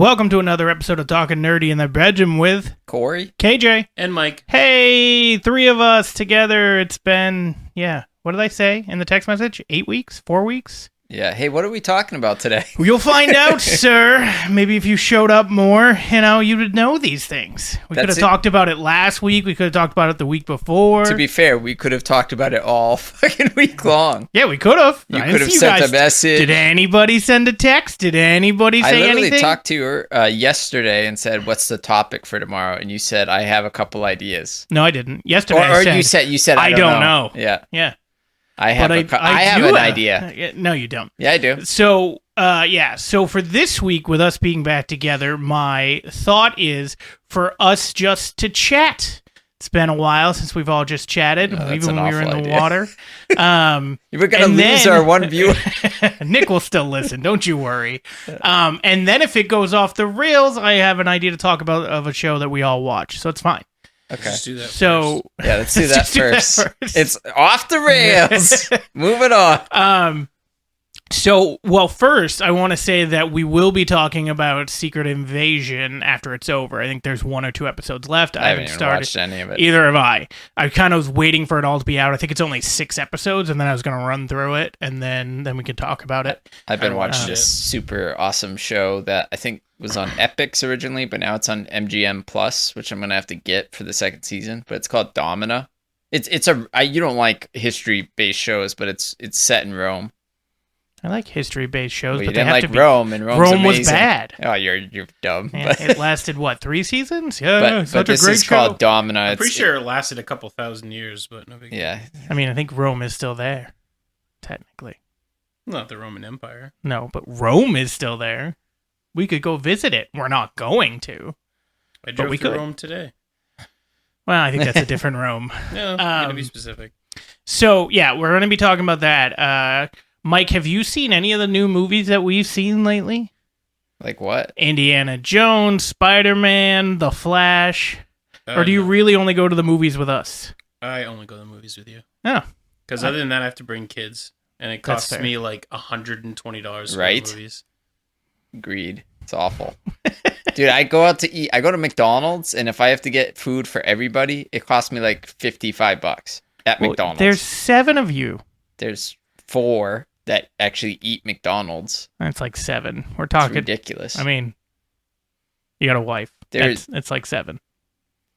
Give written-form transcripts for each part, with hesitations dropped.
Welcome to another episode of Talking Nerdy in the Bedroom with Corey, KJ, and Mike. Hey, three of us together. It's been, what did I say in the text message? 8 weeks? 4 weeks? Yeah. Hey, what are we talking about today? You'll find out, sir. Maybe if you showed up more, you would know these things. We could have talked about it last week. We could have talked about it the week before. To be fair, we could have talked about it all fucking week long. Yeah, we could have. You could have sent a message. Did anybody send a text? Did anybody say anything? I literally talked to her yesterday and said, "What's the topic for tomorrow?" And you said, "I have a couple ideas." No, I didn't. Yesterday, you said, "I don't know." Yeah. I have an idea. No, you don't. Yeah, I do. So, So for this week, with us being back together, my thought is for us just to chat. It's been a while since we've all just chatted, even when we were in the water. We're going to lose our one viewer. Nick will still listen. Don't you worry. And then if it goes off the rails, I have an idea to talk about of a show that we all watch. So it's fine. Okay. Let's do that first. Yeah, let's do that first. It's off the rails. Moving on. First, I want to say that we will be talking about Secret Invasion after it's over. I think there's 1 or 2 episodes left. I haven't even watched any of it. Either have I. I kind of was waiting for it all to be out. I think it's only 6 episodes, and then I was going to run through it, and then we can talk about it. I've been watching this super awesome show that I think was on Epix originally, but now it's on MGM Plus, which I'm going to have to get for the second season. But it's called Domina. You don't like history-based shows, but it's set in Rome. I like history-based shows, but you didn't like Rome, and Rome was bad. Oh, you're dumb. Yeah, it lasted 3 seasons? Yeah, but this is called Domina. I'm pretty sure it lasted a couple thousand years, but no big deal. Yeah. I mean, I think Rome is still there, technically. Not the Roman Empire. No, but Rome is still there. We could go visit it. We're not going to. I drove to Rome today. Well, I think that's a different Rome. No, to be specific. So, we're going to be talking about that. Mike, have you seen any of the new movies that we've seen lately? Like what? Indiana Jones, Spider-Man, The Flash. Or do you really only go to the movies with us? I only go to the movies with you. Oh. Because other than that, I have to bring kids. And it costs me like $120 for right? the movies. Agreed. It's awful. Dude, I go out to eat. I go to McDonald's, and if I have to get food for everybody, it costs me like $55 at McDonald's. There's 7 of you. There's 4 that actually eat McDonald's. That's like 7. We're talking... It's ridiculous. I mean, you got a wife. It's like 7.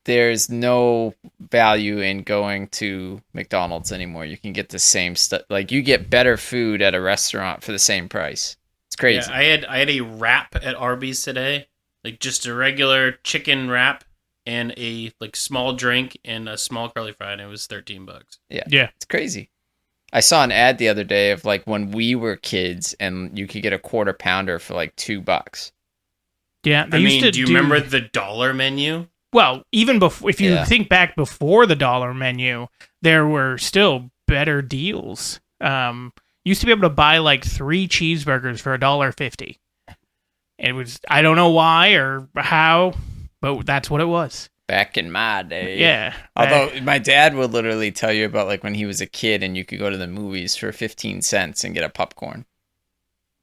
There's no value in going to McDonald's anymore. You can get the same stuff. Like, you get better food at a restaurant for the same price. It's crazy. Yeah, I had a wrap at Arby's today, like just a regular chicken wrap and a like small drink and a small curly fry, and it was $13. Yeah, it's crazy. I saw an ad the other day of like when we were kids, and you could get a quarter pounder for like $2. Yeah, do you remember the dollar menu? Well, even before, if you think back before the dollar menu, there were still better deals. Used to be able to buy like 3 cheeseburgers for $1.50. It was, I don't know why or how, but that's what it was. Back in my day. Yeah. Although my dad would literally tell you about like when he was a kid and you could go to the movies for 15 cents and get a popcorn.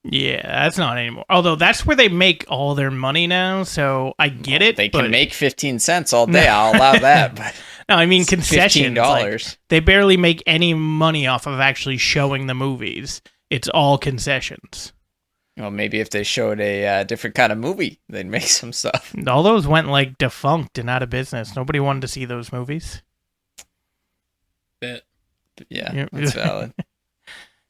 Yeah, that's not anymore. Although that's where they make all their money now, so I get it. They can make 15 cents all day. I'll allow that. But no, I mean concessions. $15. Like, they barely make any money off of actually showing the movies. It's all concessions. Well, maybe if they showed a different kind of movie, they'd make some stuff. All those went like defunct and out of business. Nobody wanted to see those movies. Yeah, that's valid.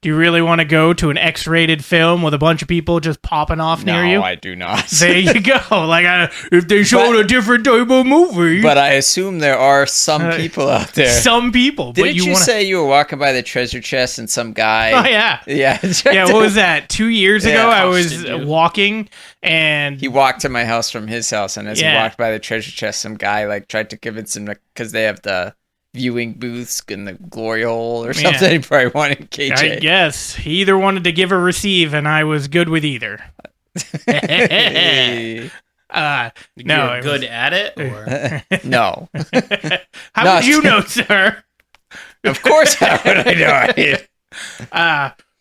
Do you really want to go to an X-rated film with a bunch of people just popping off near you? No, I do not. There you go. Like, if they showed a different type of movie. But I assume there are some people out there. Some people. Didn't you say you were walking by the treasure chest and some guy... Oh, yeah. Yeah. Yeah, what was that? 2 years ago, I was walking, and... He walked to my house from his house, and as he walked by the treasure chest, some guy like tried to convince him, because they have the viewing booths in the glory hole or something. He probably wanted KJ. I guess. He either wanted to give or receive, and I was good with either. You're good at it? Or? No. How would you know, sir? Of course how would I know it?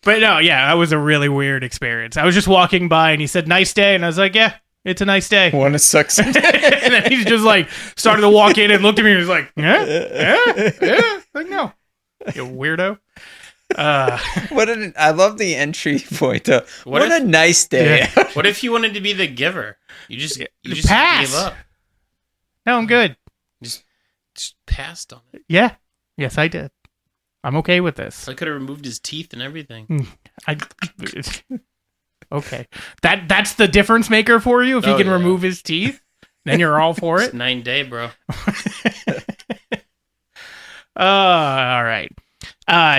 But no, that was a really weird experience. I was just walking by, and he said, "Nice day," and I was like, "Yeah, It's a nice day. Want to suck some And then he's just like started to walk in and looked at me and was like, yeah. Like, no, you weirdo. I love the entry point. What a nice day. Yeah. What if you wanted to be the giver? You just Pass. gave up. No, I'm good. Just passed on it. Yeah. Yes, I did. I'm okay with this. I could have removed his teeth and everything. Okay. That's the difference maker for you. If he can remove his teeth, then you're all for It's it. 9 day, bro. All right.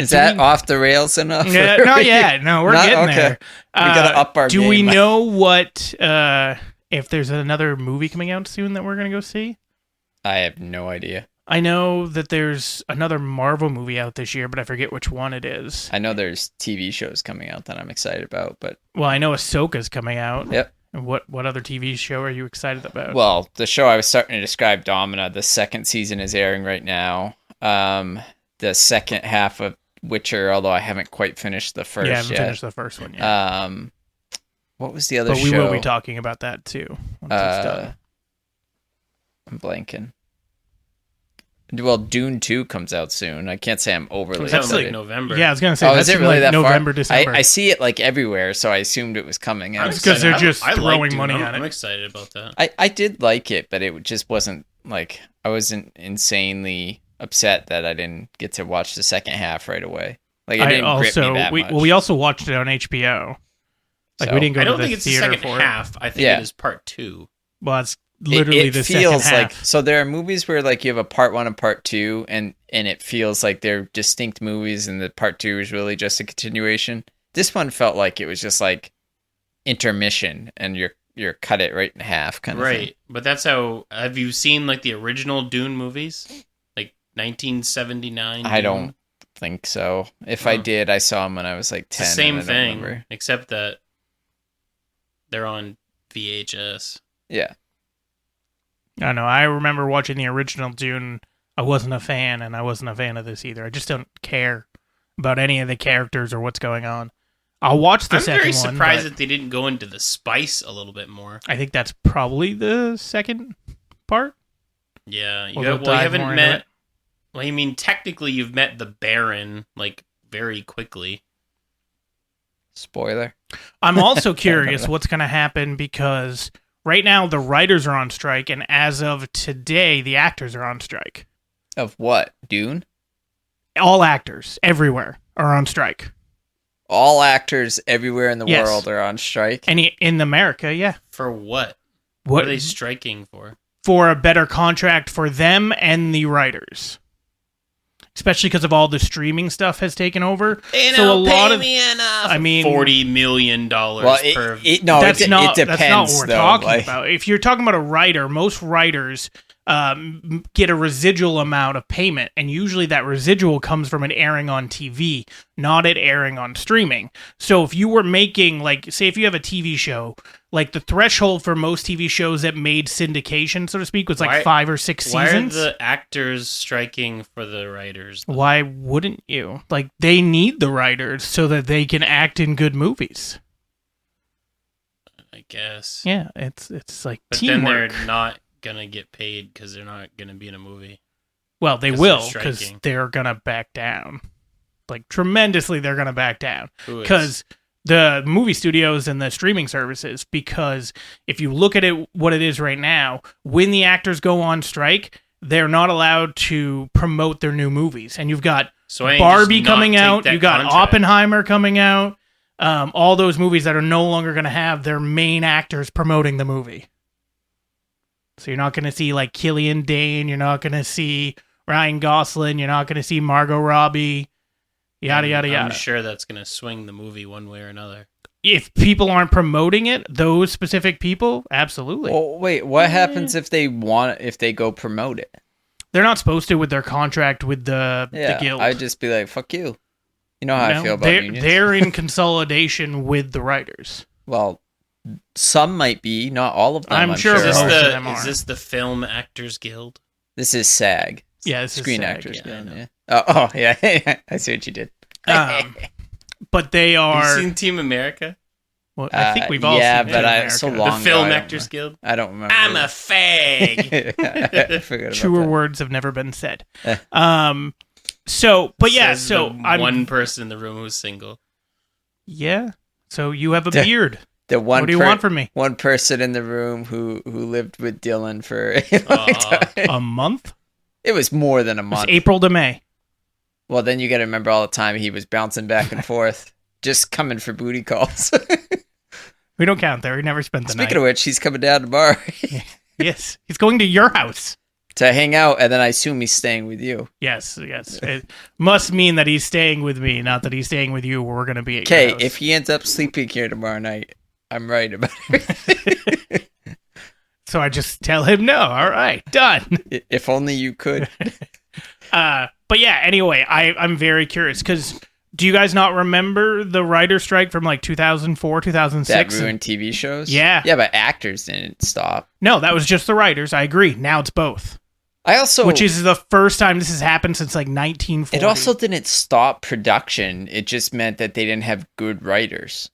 Is that off the rails enough? Yeah, not yet. No, we're getting there. We gotta up our Do game. we know what if there's another movie coming out soon that we're gonna go see? I have no idea. I know that there's another Marvel movie out this year, but I forget which one it is. I know there's TV shows coming out that I'm excited about, but Well, I know Ahsoka's coming out. Yep. And what other TV show are you excited about? well, the show I was starting to describe, Domina, the second season is airing right now. The second half of Witcher, although I haven't quite finished the first I haven't yet. finished the first one yet. What was the other but show? we will be talking about that too once it's done. I'm blanking. Well, Dune 2 comes out soon. I can't say I'm overly That's excited. like November. Yeah, I was gonna say Oh, that's is it in really like that November, far? December. I see it like everywhere, so I assumed it was coming out. I'm It's 'cause excited. they're just I like throwing Dune. money I'm, at it. I'm excited about that. I did like it, but it just wasn't like I wasn't insanely upset that I didn't get to watch the second half right away. Like it didn't grip me that much. we also watched it on HBO. Like So- we didn't go I to don't the think it's the theater second for half. I think Yeah. it is part 2. it. Well, it's literally it the feels second like half. so there are movies where like you have a part 1 and part 2 and it feels like they're distinct movies and the part 2 is really just a continuation. This one felt like it was just like intermission and you're cut it right in half kind of thing. Right. But that's how... Have you seen like the original Dune movies? Like 1979 I Dune? don't think so. If I Oh. did, I saw them when I was like 10. It's the same and I don't thing, remember. except that they're on VHS. Yeah. I don't know. I remember watching the original Dune. I wasn't a fan, and I wasn't a fan of this either. I just don't care about any of the characters or what's going on. I'll watch the I'm second very one. surprised but that they didn't go into the spice a little bit more. I think that's probably the second part. Yeah, Well, you they'll dive haven't more into met. it. Well, I mean, technically, you've met the Baron like very quickly. Spoiler. I'm also curious what's going to happen because right now the writers are on strike, and as of today, the actors are on strike. Of what? Dune? All actors everywhere are on strike. All actors everywhere in the Yes. world are on strike. And in America, yeah. For what? What What are they striking for? for a better contract for them and the writers, especially because of all the streaming stuff has taken over. They So a don't lot pay of- me enough. I mean- $40 million Well, per. it That's depends. not what we're though. talking Like, about. If you're talking about a writer, most writers get a residual amount of payment, and usually that residual comes from it airing on TV, not it airing on streaming. So if you were making, like, say if you have a TV show, like the threshold for most TV shows that made syndication, so to speak, was like Why- 5 or 6 Why are seasons. the actors striking for the writers? Why wouldn't you? Like, they need the writers so that they can act in good movies. I guess. Yeah, it's like But teamwork. then they're not gonna get paid because they're not gonna be in a movie. Well, they 'cause will they're because striking. they're gonna back down, like tremendously. They're gonna back down Who is? because the movie studios and the streaming services. Because if you look at it, what it is right now, when the actors go on strike, they're not allowed to promote their new movies. And you've got So why don't you Barbie just not coming take out, that you got contract? Oppenheimer coming out. All those movies that are no longer going to have their main actors promoting the movie. So you're not going to see like Killian Dane, you're not going to see Ryan Gosling, you're not going to see Margot Robbie, yada yada I'm yada. sure that's gonna swing the movie one way or another. If people aren't promoting it, those specific people, absolutely. well, wait. What happens if they go promote it? They're not supposed to with their contract with the guild. I'd just be like, "Fuck you." You know how I No, feel about they're, unions. they're in consolidation with the writers. Well, some might be, not all of them. I'm sure Is most this of the them are. Film Actors Guild? This is SAG. Yeah, this is Screen SAG, Actors yeah, Guild. I know. Yeah. Oh, yeah. I see what you did. But they Have are. you seen Team America? Well, I think we've all yeah, seen it but in so America. long The Film ago, Actors Guild. I don't remember. I'm a fag. I forgot about Truer that. words have never been said. So, but yeah, Says so the I'm one person in the room who's single. yeah. So you have a beard. The one What do you want from me? One person in the room who lived with Dylan for a long time. A month? It was more than a It's month. April to May. Well, then you got to remember all the time he was bouncing back and forth, just coming for booty calls. We don't count there. He never spent the Speaking night. of which, he's coming down tomorrow Yes, he's going to your house. to hang out, and then I assume he's staying with you. Yes. It must mean that he's staying with me, not that he's staying with you. Where we're going to be at your Okay, house. if he ends up sleeping here tomorrow night, I'm right about it. So I just tell him no. All right, done. If only you could. But yeah. Anyway, I'm very curious because do you guys not remember the writer strike from like 2004, 2006? That ruined TV shows? Yeah. Yeah, but actors didn't stop. No, that was just the writers. I agree. Now it's both. I also... Which is the first time this has happened since like 1940. It also didn't stop production. It just meant that they didn't have good writers.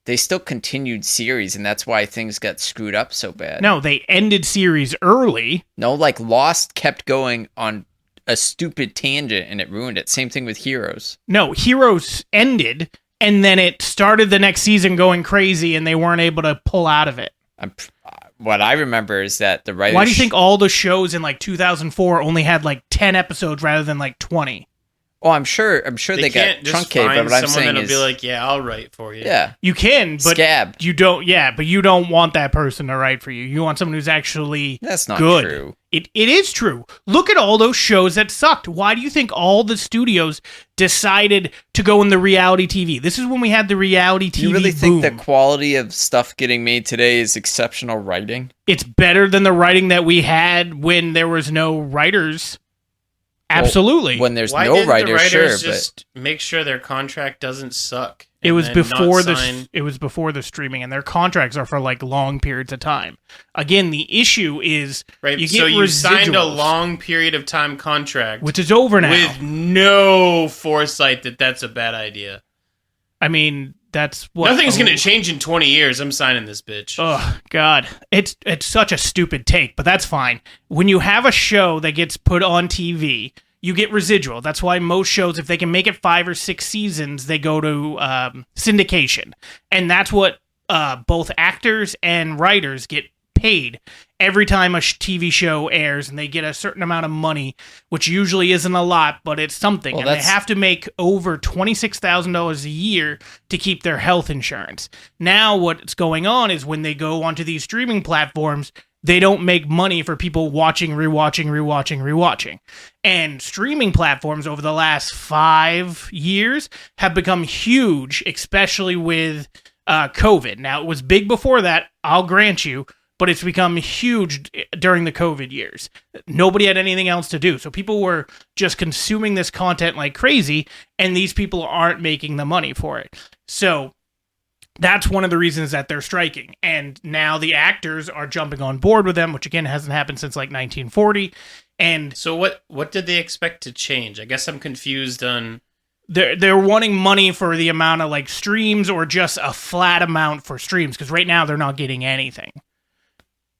They still continued series, and that's why things got screwed up so bad. No, they ended series early. No, like Lost kept going on a stupid tangent, and it ruined it. Same thing with Heroes. No, Heroes ended, and then it started the next season going crazy, and they weren't able to pull out of it. What I remember is that the writers... Why do you think all the shows in like 2004 only had like 10 episodes rather than like 20? Oh, I'm sure they got can't just truncated, but find what I'm someone saying that'll is... be like, yeah, I'll write for you. yeah, You can, but Scab. you don't. Yeah, but you don't want that person to write for you. You want someone who's actually That's not good. true. It is true. Look at all those shows that sucked. Why do you think all the studios decided to go in the reality TV? This is when we had the reality TV Do you really boom. think the quality of stuff getting made today is exceptional writing? It's better than the writing that we had when there was no writers. Absolutely. When there's Why no didn't writer, the writers sure, just make sure their contract doesn't suck? it and was then before not sign- it was before the streaming, and their contracts are for like long periods of time. Again, the issue is Right, you get so you signed a residuals, long period of time contract which is over now. with no foresight that that's a bad idea. I mean, that's what Nothing's going to change in 20 years. I'm signing this bitch. Oh God, it's such a stupid take, but that's fine. When you have a show that gets put on TV, you get residual. That's why most shows, if they can make it 5 or 6 seasons, they go to syndication, and that's what both actors and writers get paid every time a TV show airs, and they get a certain amount of money, which usually isn't a lot, but it's something. Well, and they that's- have to make over $26,000 a year to keep their health insurance. Now what's going on is when they go onto these streaming platforms, they don't make money for people watching, rewatching. And streaming platforms over the last 5 years have become huge, especially with COVID. Now, it was big before that, I'll grant you, but it's become huge during the COVID years. Nobody had anything else to do. So people were just consuming this content like crazy, and these people aren't making the money for it. So that's one of the reasons that they're striking. And now the actors are jumping on board with them, which again hasn't happened since like 1940. And So what did they expect to change? I guess I'm confused on... they're wanting money for the amount of like streams or just a flat amount for streams, because right now they're not getting anything.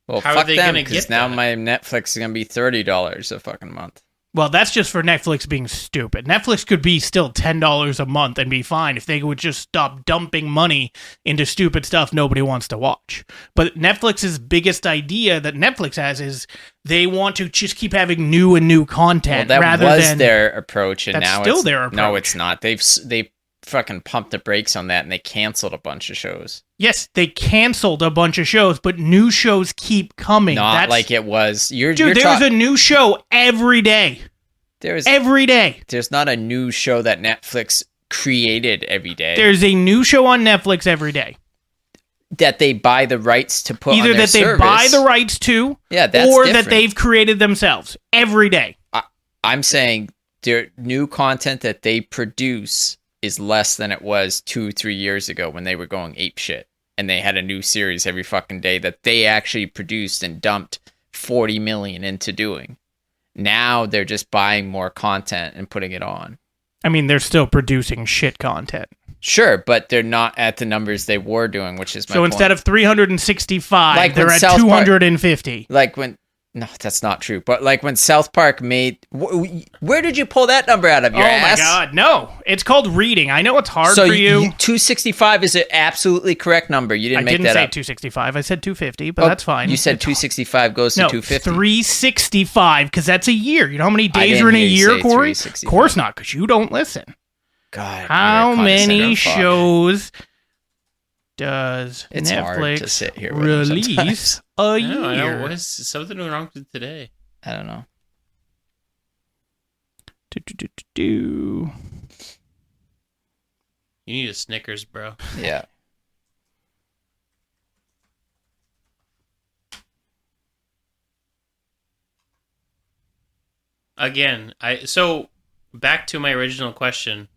Well, How are fuck they them, gonna because get now that? my Netflix is gonna be $30 a fucking month. Well, that's just for Netflix being stupid. Netflix could be still $10 a month and be fine if they would just stop dumping money into stupid stuff nobody wants to watch. But Netflix's biggest idea that Netflix has is they want to just keep having new and new Well, content that rather was than their approach, and That's now still it's their No, approach. it's not. They fucking pumped the brakes on that, and they canceled a bunch of shows. Yes, they canceled a bunch of shows, but new shows keep coming. Not like it was. Dude, there's a new show every day. There's Every day. there's not a new show that Netflix created every day There's a new show on Netflix every day. that they buy the rights to put Either on their that they service. buy the rights to, Yeah, that's or different. that they've created themselves every day. I'm saying their new content that they produce is less than it was 2-3 years ago when they were going ape shit and they had a new series every fucking day that they actually produced and dumped 40 million into doing. Now they're just buying more content and putting it on. I mean, they're still producing shit content. Sure, but they're not at the numbers they were doing, which is my point. instead of 365, Like they're when at South Park- 250. Like when... No, that's not true. But like when South Park made... Where did you pull that number out of your ass? Oh my god, no. It's called reading. I know it's hard So for you. 265 is an absolutely correct number. You didn't I make didn't that say up. 265. I said 250, but that's fine. You said It's 265 goes to No, 250. 365, because that's a year. You know how many I days didn't are in a hear you year, say Corey? Of 365. course not, because you don't listen. God, How you're a many condescending fuck. shows does It's hard to Netflix sit here with them release a I know. year? What is something wrong with today? I don't know. Do. You need a Snickers, bro. Yeah. Again, so back to my original question.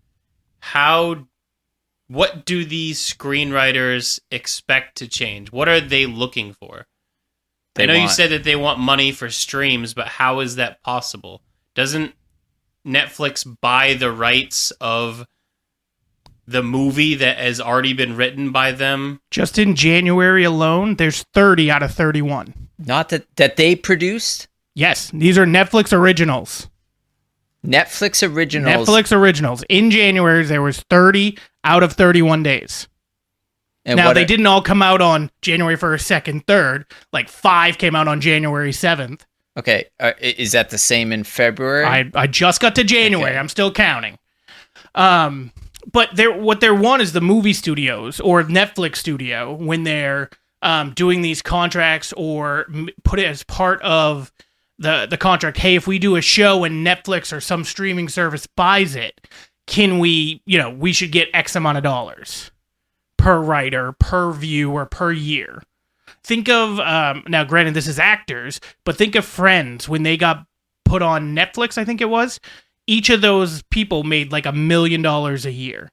What do these screenwriters expect to change? What are they looking for? I know you said that they want money for streams, but how is that possible? Doesn't Netflix buy the rights of the movie that has already been written by them? Just in January alone, there's 30 out of 31. Not that they produced? Yes, these are Netflix originals. Netflix originals. Netflix originals. In January, there was 30 out of 31 days. And Now, what they are- didn't all come out on January 1st, 2nd, 3rd. Like 5 came out on January 7th. Okay, is that the same in February? I just got to January. Okay. I'm still counting. But what they want is the movie studios or Netflix studio when they're doing these contracts or put it as part of the contract. Hey, if we do a show and Netflix or some streaming service buys it, can we, we should get X amount of dollars per writer, per view, or per year. Think of, now granted this is actors, but think of Friends when they got put on Netflix, I think it was. Each of those people made like $1 million a year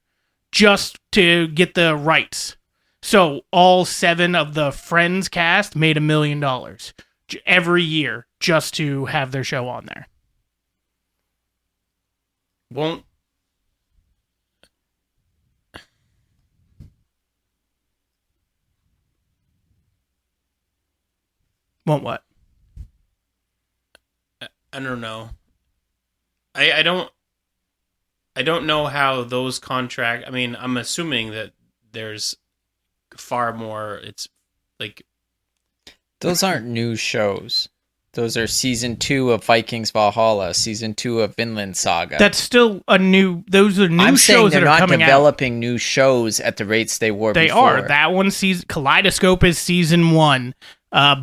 just to get the rights. So all 7 of the Friends cast made $1 million every year just to have their show on there. Won't what? I don't know. I don't know how those contract. I mean, I'm assuming that there's far more. It's like Those aren't new shows. Those are season 2 of Vikings Valhalla, season 2 of Vinland Saga. That's still those are new I'm saying shows they're that are not coming out. developing new shows at the rates they were They before. are. That one Kaleidoscope is season 1.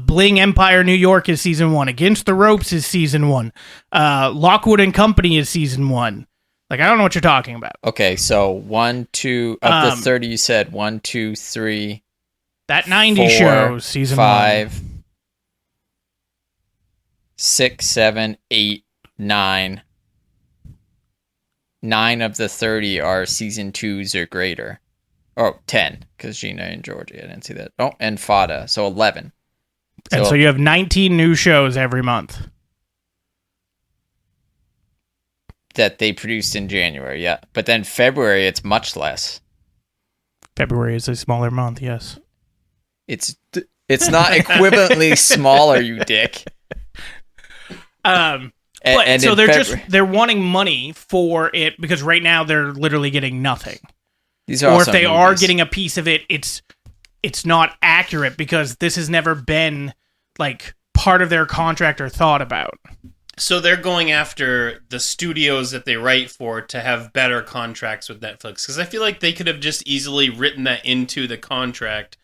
Bling Empire New York is season 1. Against the Ropes is season 1. Lockwood and Company is season 1. Like, I don't know what you're talking about. Okay, so 1, 2 of the 30 you said 1, 2, 3, That 90 4, shows season 5, 1. 6, 7, 8, 9. 9 of the 30 are season 2s or greater. Oh, 10, because Gina and Georgie. I didn't see that. Oh, and Fada, so 11. And so you have 19 new shows every month. That they produced in January, yeah. But then February, it's much less. February is a smaller month, yes. It's not equivalently smaller, you dick. So they're wanting money for it because right now they're literally getting nothing. These are Or if also they are movies. getting a piece of it, it's not accurate because this has never been like part of their contract or thought about. so they're going after the studios that they write for to have better contracts with Netflix, because I feel like they could have just easily written that into the contract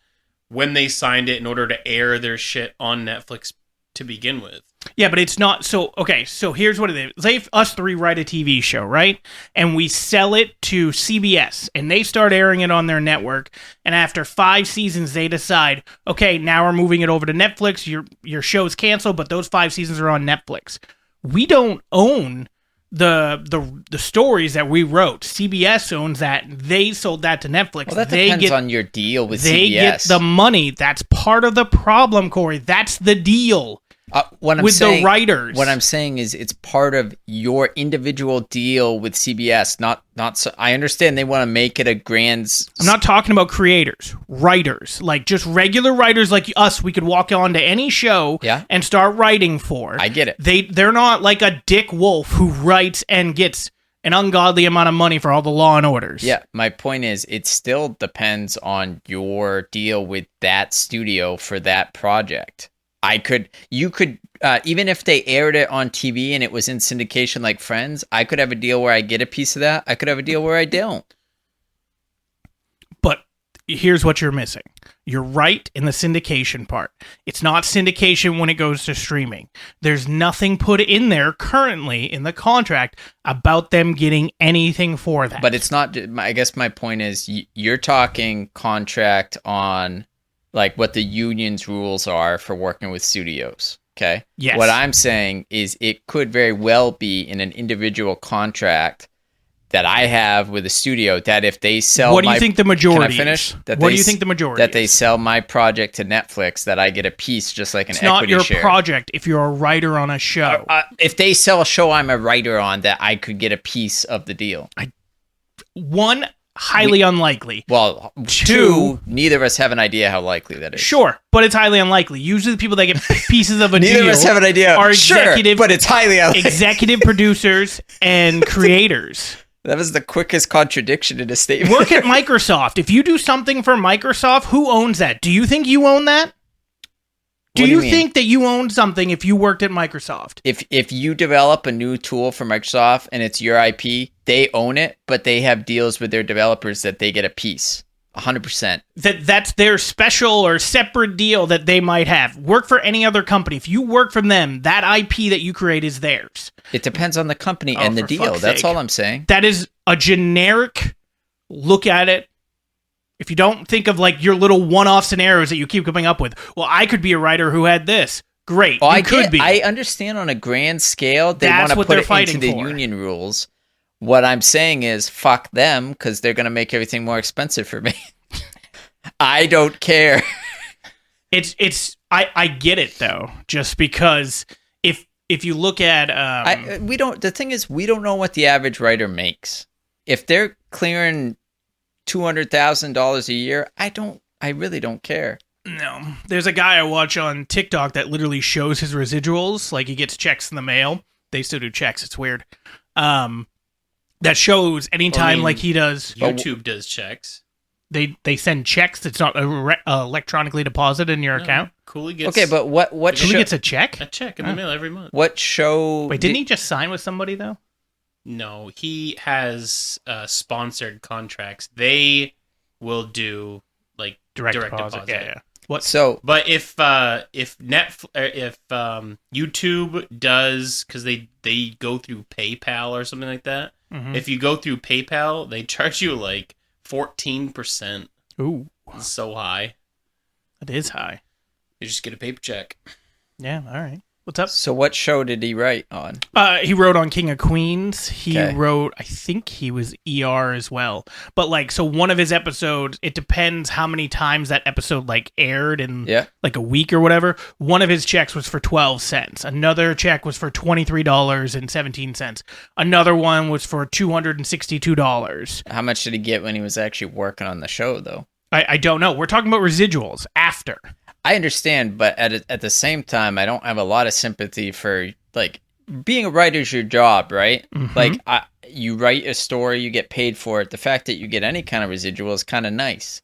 when they signed it in order to air their shit on Netflix to begin with. Yeah, but it's not so. Okay, so here's what it is. Say if us 3 write a TV show, right? And we sell it to CBS, and they start airing it on their network. And after 5 seasons, they decide, okay, now we're moving it over to Netflix. Your show's canceled, but those 5 seasons are on Netflix. We don't own the stories that we wrote. CBS owns that. They sold that to Netflix. Well, that depends on your deal with They CBS. get the money. That's part of the problem, Corey. That's the deal. What I'm with saying, the writers. What I'm saying is it's part of your individual deal with CBS. Not. So, I understand they want to make it a grand. I'm not talking about creators, writers, like just regular writers like us. We could walk on to any show and start writing for. I get it. They're not like a Dick Wolf who writes and gets an ungodly amount of money for all the Law and Orders. Yeah, my point is it still depends on your deal with that studio for that project. You could, even if they aired it on TV and it was in syndication like Friends, I could have a deal where I get a piece of that. I could have a deal where I don't. But here's what you're missing. You're right in the syndication part. It's not syndication when it goes to streaming. There's nothing put in there currently in the contract about them getting anything for that. But it's not, I guess my point is you're talking contract on like what the union's rules are for working with studios. Okay. Yes. What I'm saying is it could very well be in an individual contract that I have with a studio that if they sell what do you think the majority Can I finish? What do you think the majority That they sell my project to Netflix, that I get a piece just like an it's equity not your share. project if you're a writer on a show. If they sell a show I'm a writer on, that I could get a piece of the deal. One, highly unlikely. Well, two, neither of us have an idea how likely that is. Sure, but it's highly unlikely. Usually the people that get pieces of a Neither deal of us have an idea. are executive, but it's highly unlikely. executive producers and creators. That was the quickest contradiction in a statement. Work at Microsoft. If you do something for Microsoft, who owns that? Do you think you own that? Do you think that you own something if you worked at Microsoft? If you develop a new tool for Microsoft and it's your IP, they own it, but they have deals with their developers that they get a piece. 100%. That's their special or separate deal that they might have. Work for any other company. If you work for them, that IP that you create is theirs. It depends on the company and the deal. That's all I'm saying. That is a generic look at it. If you don't think of like your little one-off scenarios that you keep coming up with, well, I could be a writer who had this. Great. Oh, could be. I understand on a grand scale they want to put it into the union rules. What I'm saying is fuck them because they're going to make everything more expensive for me. I don't care. I get it though, just because if you look at the thing is we don't know what the average writer makes. If they're clearing $200,000 a year, I really don't care. No. There's a guy I watch on TikTok that literally shows his residuals, like he gets checks in the mail. They still do checks, it's weird. That shows anytime like he does. YouTube does checks. They send checks. It's not electronically deposited in your account. Cooley gets. Okay, but what Cooley gets a check? A check in the mail every month. What show? Wait, didn't he just sign with somebody though? No, he has sponsored contracts. They will do like direct deposit. Yeah. What? So, but if YouTube does, because they go through PayPal or something like that. Mm-hmm. If you go through PayPal, they charge you like 14%. Ooh, it's so high. It is high. You just get a paper check. Yeah. All right. What's up? So what show did he write on? He wrote on King of Queens. He wrote, I think he was ER as well. But like, so one of his episodes, it depends how many times that episode like aired in like a week or whatever. One of his checks was for 12 cents. Another check was for $23.17. Another one was for $262. How much did he get when he was actually working on the show though? I don't know. We're talking about residuals after. I understand, but at the same time, I don't have a lot of sympathy for, like, being a writer is your job, right? Mm-hmm. Like, you write a story, you get paid for it. The fact that you get any kind of residual is kind of nice.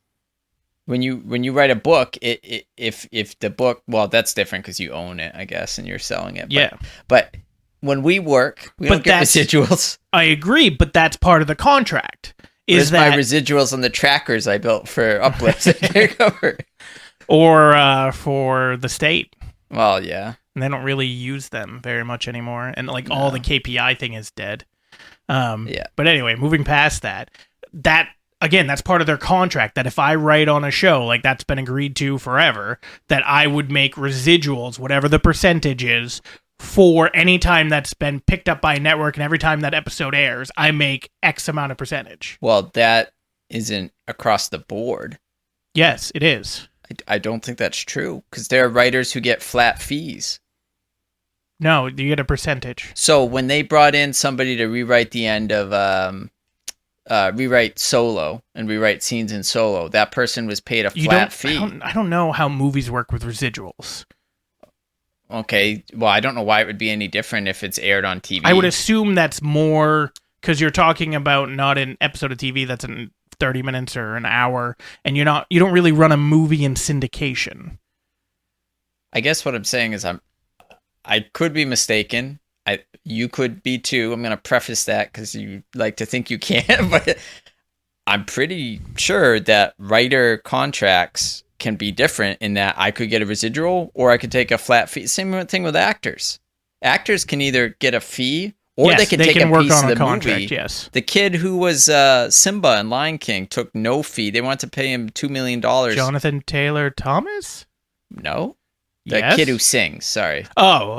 When you write a book, if the book, well, that's different because you own it, I guess, and you're selling it. But when we work, we don't get residuals. I agree, but that's part of the contract. Where's my residuals on the trackers I built for Uplift? I can't cover. Or for the state. Well, yeah. And they don't really use them very much anymore. And like all the KPI thing is dead. Yeah. But anyway, moving past that, again, that's part of their contract, that if I write on a show, like that's been agreed to forever, that I would make residuals, whatever the percentage is, for any time that's been picked up by a network, and every time that episode airs, I make X amount of percentage. Well, that isn't across the board. Yes, it is. I don't think that's true, because there are writers who get flat fees. No, you get a percentage. So when they brought in somebody to rewrite the end of rewrite Solo and rewrite scenes in Solo, that person was paid a flat fee. I don't know how movies work with residuals. Okay, well, I don't know why it would be any different if it's aired on TV. I would assume that's more because you're talking about not an episode of TV that's in 30 minutes or an hour, and you don't really run a movie in syndication. I guess what I'm saying is I could be mistaken. You could be too. I'm going to preface that because you like to think you can, but I'm pretty sure that writer contracts can be different in that I could get a residual or I could take a flat fee. Same thing with actors. Actors can either get a fee or they can take a piece of the movie. Yes. The kid who was Simba in Lion King took no fee. They wanted to pay him $2 million. Jonathan Taylor Thomas? No. The kid who sings, sorry. Oh.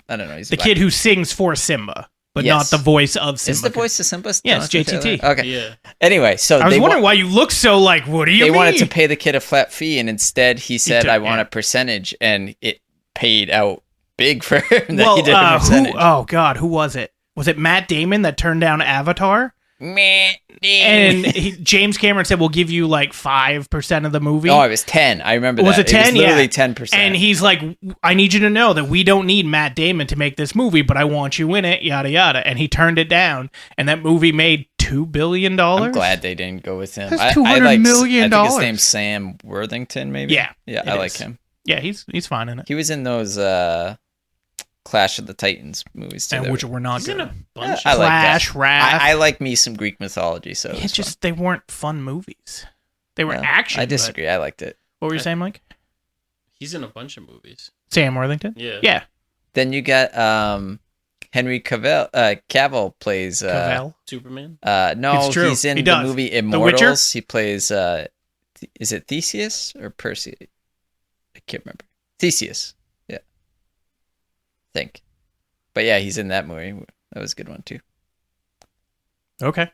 I don't know. He's the kid who sings for Simba, but not the voice of Simba. Is the voice of Simba? Yes, JTT. Taylor? Okay. Yeah. Anyway, so I was wondering why you look so like, what do you mean? They wanted to pay the kid a flat fee, and instead he said, I want a percentage, and it paid out big for him that he did a percentage. Who was it? Was it Matt Damon that turned down Avatar? Matt Damon. And James Cameron said, we'll give you like 5% of the movie. Oh, it was 10. I remember that. Was it 10? It was literally 10%. And he's like, I need you to know that we don't need Matt Damon to make this movie, but I want you in it, yada, yada. And he turned it down, and that movie made $2 billion. I'm glad they didn't go with him. That's $200 million. I think his name's Sam Worthington, maybe? Yeah. Yeah, I like him. Yeah, he's fine in it. He was in those Clash of the Titans movies too. And which were not He's good. in a bunch of Clash, Wrath. I like me some Greek mythology, so it's just they weren't fun movies. They were action. I disagree. I liked it. What were you saying, Mike? He's in a bunch of movies. Sam Worthington? Yeah. Yeah. Then you got Henry Cavill plays Superman? No, he's in the movie Immortals. He plays is it Theseus or Perseus? I can't remember. Theseus. Yeah. I think. But yeah, he's in that movie. That was a good one too. Okay.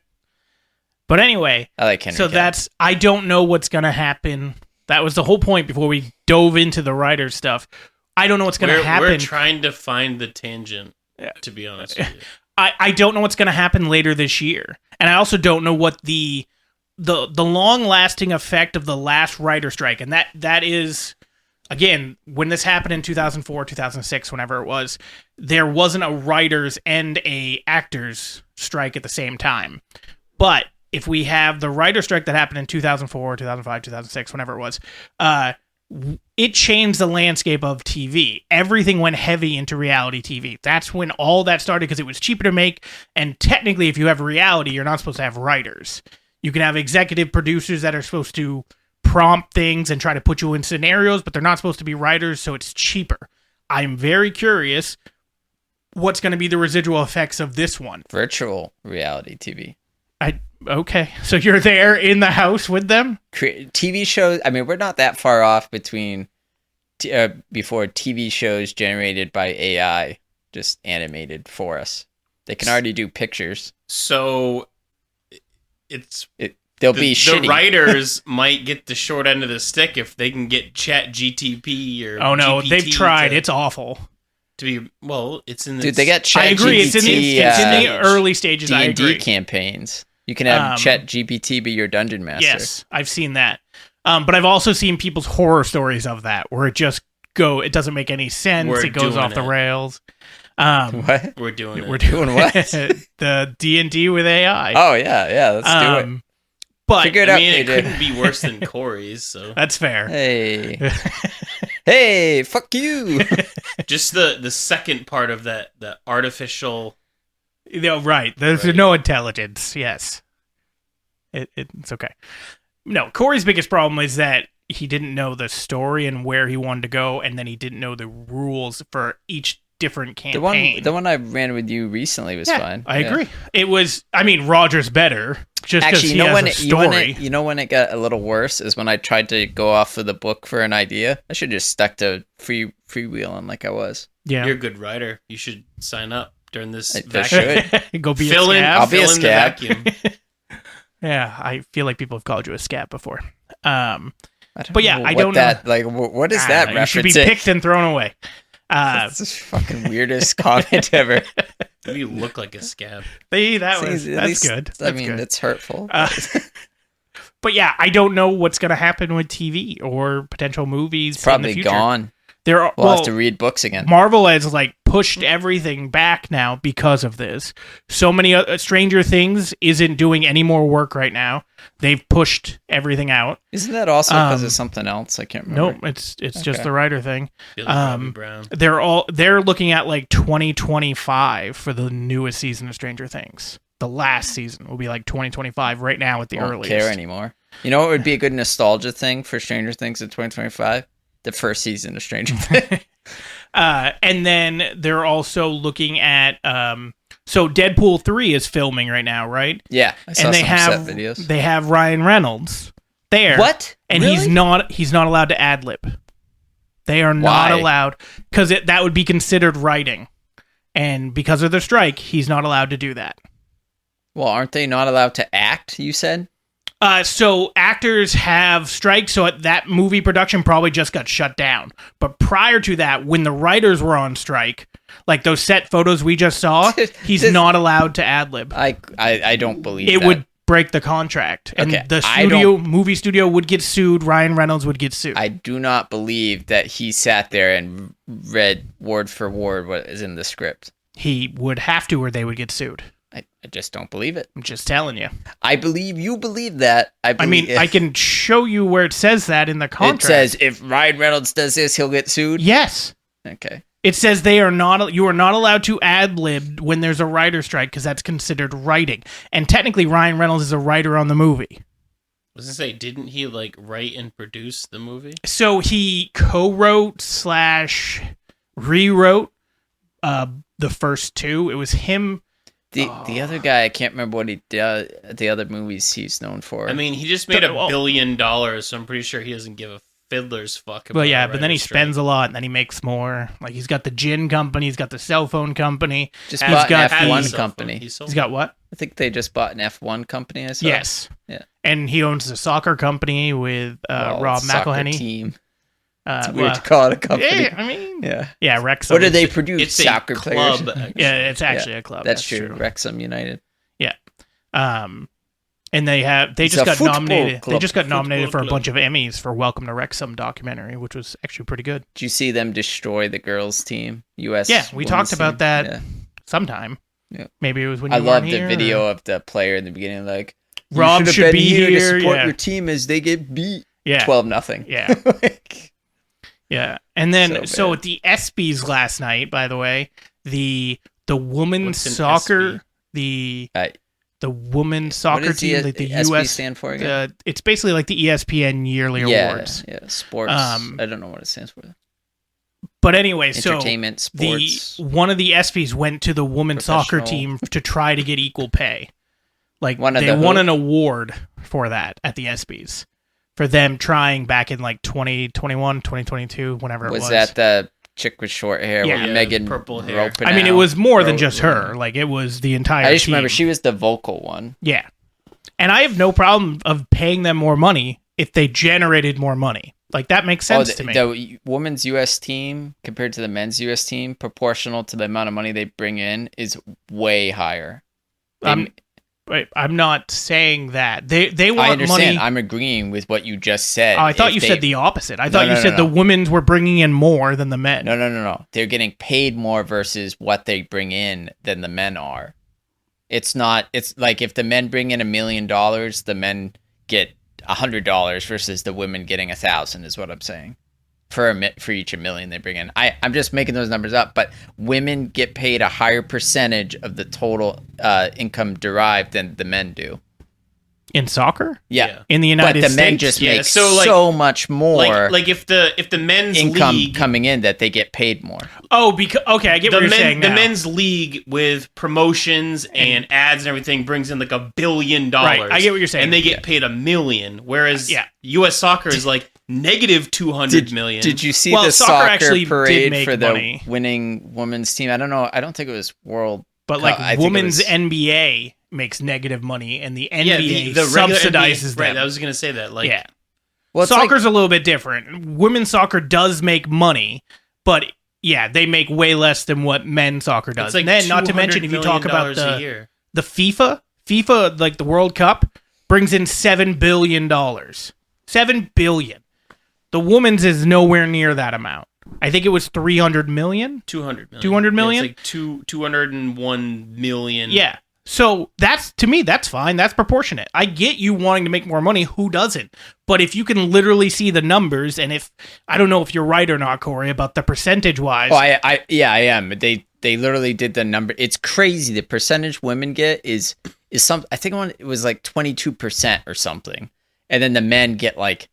But anyway, I like Henry so Cavill. I don't know what's going to happen. That was the whole point before we dove into the writer stuff. I don't know what's going to happen. We're trying to find the tangent, to be honest with you. I don't know what's going to happen later this year. And I also don't know what the long-lasting effect of the last writer strike. And that is, again, when this happened in 2004, 2006, whenever it was, there wasn't a writers and a actors strike at the same time. But if we have the writer strike that happened in 2004, 2005, 2006, whenever it was, it changed the landscape of TV. Everything went heavy into reality TV. That's when all that started because it was cheaper to make. And technically, if you have reality, you're not supposed to have writers. You can have executive producers that are supposed to prompt things and try to put you in scenarios, but they're not supposed to be writers, so it's cheaper. I'm very curious what's going to be the residual effects of this one. Virtual reality TV. Okay, so you're there in the house with them? TV shows, I mean, we're not that far off between before TV shows generated by AI just animated for us. They can already do pictures. So they'll be shitty. The writers might get the short end of the stick if they can get ChatGPT or Oh no, GPT they've tried. It's awful. To be it's in the Dude, they got ChatGPT. I agree. It's in the early stages. I agree. D&D campaigns. You can have ChatGPT be your dungeon master. Yes, I've seen that. But I've also seen people's horror stories of that, where it doesn't make any sense. It goes off the rails. What? We're doing it. We're doing what? The D&D with AI. Oh, yeah, let's do it. But figure it I out, mean, it couldn't be worse than Corey's, so. That's fair. Hey. Hey, fuck you. Just the second part of that, the artificial... Right. There's no intelligence. Yes. It's okay. No, Corey's biggest problem is that he didn't know the story and where he wanted to go, and then he didn't know the rules for each different campaign. The one I ran with you recently was fine. I agree. It was, Roger's better. Just actually, you know when it got a little worse is when I tried to go off of the book for an idea. I should have just stuck to freewheeling like I was. Yeah, you're a good writer. You should sign up during this vacuum. Go be fill a scab. I'll be a scab. Yeah, I feel like people have called you a scab before. I don't know. What is that reference? You should be picked and thrown away. That's the fucking weirdest comment ever. You look like a scab. That's good. I mean, that's hurtful. But yeah, I don't know what's going to happen with TV or potential movies. It's probably in the future. gone. We'll have to read books again. Marvel has like pushed everything back now because of this. So many Stranger Things isn't doing any more work right now. They've pushed everything out. Isn't that also because of something else? I can't remember. Nope, it's just the writer thing. Brown. They're looking at like 2025 for the newest season of Stranger Things. The last season will be like 2025 right now at the earliest. Don't care anymore. You know what would be a good nostalgia thing for Stranger Things in 2025? The first season of Stranger Things. And then they're also looking at so Deadpool 3 is filming right now, right? Yeah, I saw some set videos. They have Ryan Reynolds there. What? And really? he's not allowed to ad-lib. They are not allowed because that would be considered writing. And because of the strike, he's not allowed to do that. Well, aren't they not allowed to act, you said? So actors have strikes, so that movie production probably just got shut down. But prior to that, when the writers were on strike, like those set photos we just saw, he's not allowed to ad-lib. I don't believe it that. would break the contract. And Okay, the movie studio would get sued. Ryan Reynolds would get sued. I do not believe that he sat there and read word for word what is in the script. He would have to, or they would get sued. I just don't believe it. I'm just telling you. I believe you believe that. I can show you where it says that in the contract. It says if Ryan Reynolds does this, he'll get sued? Yes. Okay. It says you are not allowed to ad-lib when there's a writer strike because that's considered writing. And technically, Ryan Reynolds is a writer on the movie. I was going to say, didn't he like write and produce the movie? So he co-wrote / rewrote the first two. It was him. The other guy, I can't remember what he did. The other movies he's known for. I mean, he just made $1 billion, so I'm pretty sure he doesn't give a fiddler's fuck about. Well, yeah, but then he spends a lot, and then he makes more. Like he's got the gin company, he's got the cell phone company. Just bought an F1 company. He's got what? I think they just bought an F1 company. I saw. Yes. Yeah. And he owns a soccer company with Rob McElhenney. Team. It's weird to call it a company. Yeah, I mean, yeah, Wrexham. What do they produce? It's soccer a club. players. Yeah, it's actually a club. That's true. Wrexham United. Yeah. And they just got nominated. They just got nominated for a bunch of Emmys for Welcome to Wrexham documentary, which was actually pretty good. Did you see them destroy the girls' team? U.S. Yeah, we talked about that sometime. Yeah. Maybe it was when you I love the here, video of the player in the beginning, like Rob should be here to support your team as they get beat. Yeah. 12-0. Yeah. Yeah, and then so at the ESPYs last night, by the way, the women's soccer, the women's soccer team, like the ESPY U.S. stand for again? It's basically like the ESPN yearly awards. Yeah, sports. I don't know what it stands for. But anyway, so entertainment, sports. One of the ESPYs went to the women's soccer team to try to get equal pay. Like they won an award for that at the ESPYs. For them trying back in like 2021, 2022, whenever it was. Was that the chick with short hair with Megan purple hair? I mean, it was more than just her. Like, it was the entire team. I just remember she was the vocal one. Yeah. And I have no problem of paying them more money if they generated more money. Like, that makes sense to me. The women's U.S. team compared to the men's U.S. team, proportional to the amount of money they bring in, is way higher. I'm not saying that. They want I understand. money. I'm agreeing with what you just said. Oh, I thought you said the opposite. I thought you said the women's were bringing in more than the men. No. They're getting paid more versus what they bring in than the men are. It's like if the men bring in $1 million, the men get $100 versus the women getting 1,000 is what I'm saying. For each $1 million they bring in. I'm just making those numbers up, but women get paid a higher percentage of the total income derived than the men do. In soccer? Yeah. In the United States? But the men just make so much more like if the men's income league coming in that they get paid more. Oh, because okay, I get what you're saying now. The men's league with promotions and ads and everything brings in like $1 billion. Right, I get what you're saying. And they get paid $1 million, whereas U.S. soccer is like negative $200 million. Did you see the soccer parade for the money. winning women's team? I don't know. I don't think it was World But like women's NBA makes negative money, and the NBA subsidizes them. Right, I was going to say that. Like, well, soccer's a little bit different. Women's soccer does make money, but yeah, they make way less than what men's soccer does. It's like and then, not to mention, if you talk about $200 the FIFA, like the World Cup, brings in $7 billion. $7 billion. The women's is nowhere near that amount. I think it was 300 million. 200 million. 200 million? Yeah, it's like 201 million. Yeah. So to me, that's fine. That's proportionate. I get you wanting to make more money. Who doesn't? But if you can literally see the numbers, and if I don't know if you're right or not, Corey, about the percentage wise. Oh, I am. They literally did the number. It's crazy. The percentage women get is some. I think it was like 22% or something, and then the men get like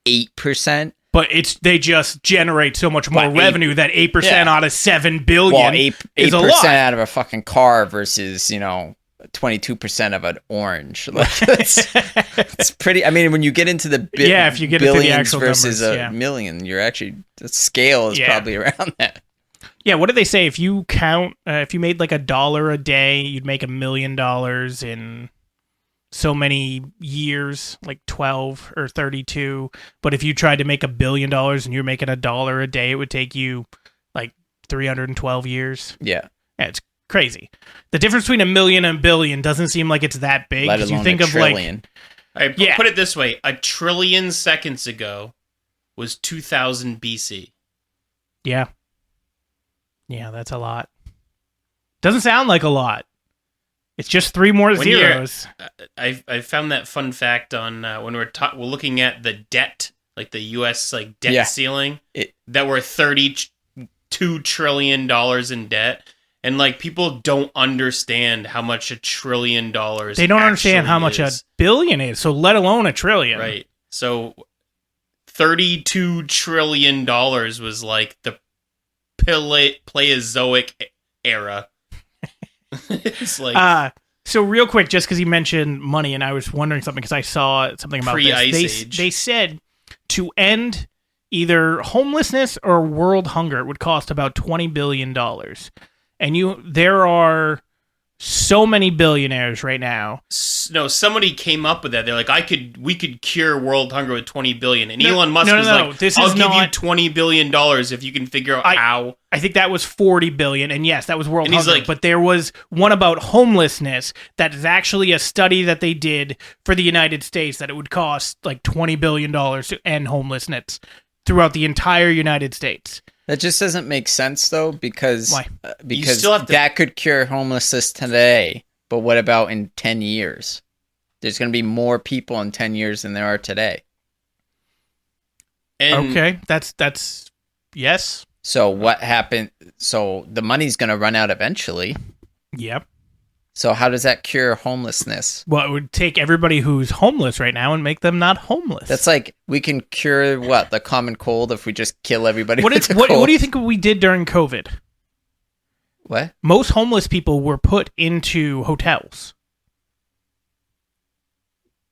8%. But they just generate so much more revenue that 8% out of 7 billion well, is a lot. 8% out of a fucking car versus 22% of an orange. Like it's pretty. I mean, when you get into the if you get into the actual versus numbers, a million, you're actually the scale is probably around that. Yeah, what did they say? If you count, if you made like $1 a day, you'd make $1 million in so many years, like 12 or 32. But if you tried to make $1 billion and you're making $1 a day, it would take you like 312 years. Yeah, it's crazy. The difference between $1 million and $1 billion doesn't seem like it's that big. Let alone you think a of trillion. Put it this way: 1 trillion seconds ago was 2000 BC. Yeah, that's a lot. Doesn't sound like a lot. It's just 3 more zeros. I found that fun fact on when we're looking at the debt, like the U.S. like debt ceiling, that we're $32 trillion in debt, and like people don't understand how much $1 trillion. They don't understand how much $1 billion is, so let alone $1 trillion. Right. So $32 trillion was like the Paleozoic era. It's like so real quick, just because you mentioned money, and I was wondering something because I saw something about pre-ice this. age. They said to end either homelessness or world hunger, it would cost about $20 billion. And there are so many billionaires right now. No, somebody came up with that. They're like, we could cure world hunger with 20 billion. And Elon Musk was like, I'll give you $20 billion if you can figure out how. I think that was 40 billion. And yes, that was world hunger. Like, but there was one about homelessness that is actually a study that they did for the United States that it would cost like $20 billion to end homelessness throughout the entire United States. That just doesn't make sense, though, because why? Because that could cure homelessness today, but what about in 10 years? There's going to be more people in 10 years than there are today. Okay, that's yes. So what happened? So the money's going to run out eventually. Yep. So how does that cure homelessness? Well, it would take everybody who's homeless right now and make them not homeless. That's like, we can cure the common cold if we just kill everybody. What do you think we did during COVID? What? Most homeless people were put into hotels.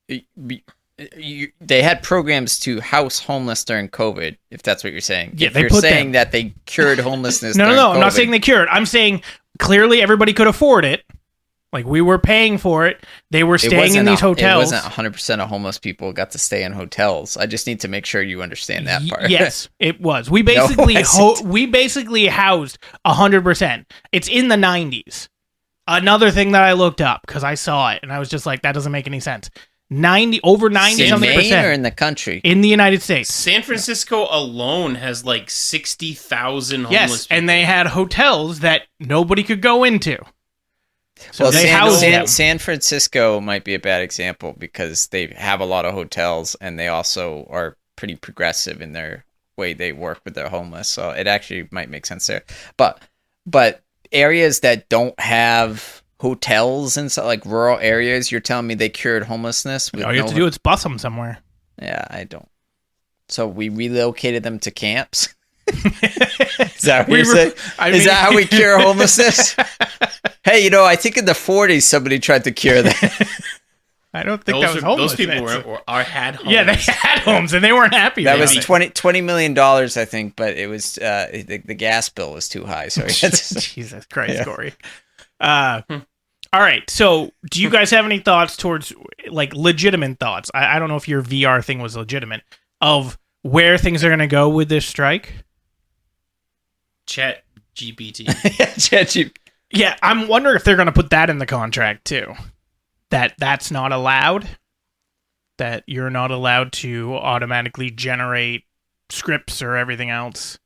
They had programs to house homeless during COVID, if that's what you're saying. Yeah, if you're saying that they cured homelessness No, during COVID. I'm not saying they cured. I'm saying clearly everybody could afford it. Like, we were paying for it. They were staying in these hotels. It wasn't 100% of homeless people got to stay in hotels. I just need to make sure you understand that part. Yes, it was. We basically we basically housed 100%. It's in the 90s. Another thing that I looked up because I saw it and I was just like, that doesn't make any sense. Over 90 something percent. In Maine or in percent the country? in the United States. San Francisco alone has like 60,000 homeless Yes, people. and they had hotels that nobody could go into. So well, they housed them. San Francisco might be a bad example because they have a lot of hotels and they also are pretty progressive in their way they work with their homeless. So it actually might make sense there. But areas that don't have hotels and so like rural areas, you're telling me they cured homelessness? All you have to do is bus them somewhere. Yeah, I don't. So we relocated them to camps? Is that what you're saying? Is that how we cure homelessness? Hey, I think in the 40s somebody tried to cure that. I don't think that was homeless. Those people had homes. Yeah, they had homes and they weren't happy. That was $20 million, I think, but it was the gas bill was too high. So Jesus Christ, Corey. All right. So, do you guys have any thoughts towards like legitimate thoughts? I don't know if your VR thing was legitimate of where things are going to go with this strike. Chat GPT. Chat GPT. Yeah, I'm wondering if they're going to put that in the contract too. That's not allowed. That you're not allowed to automatically generate scripts or everything else.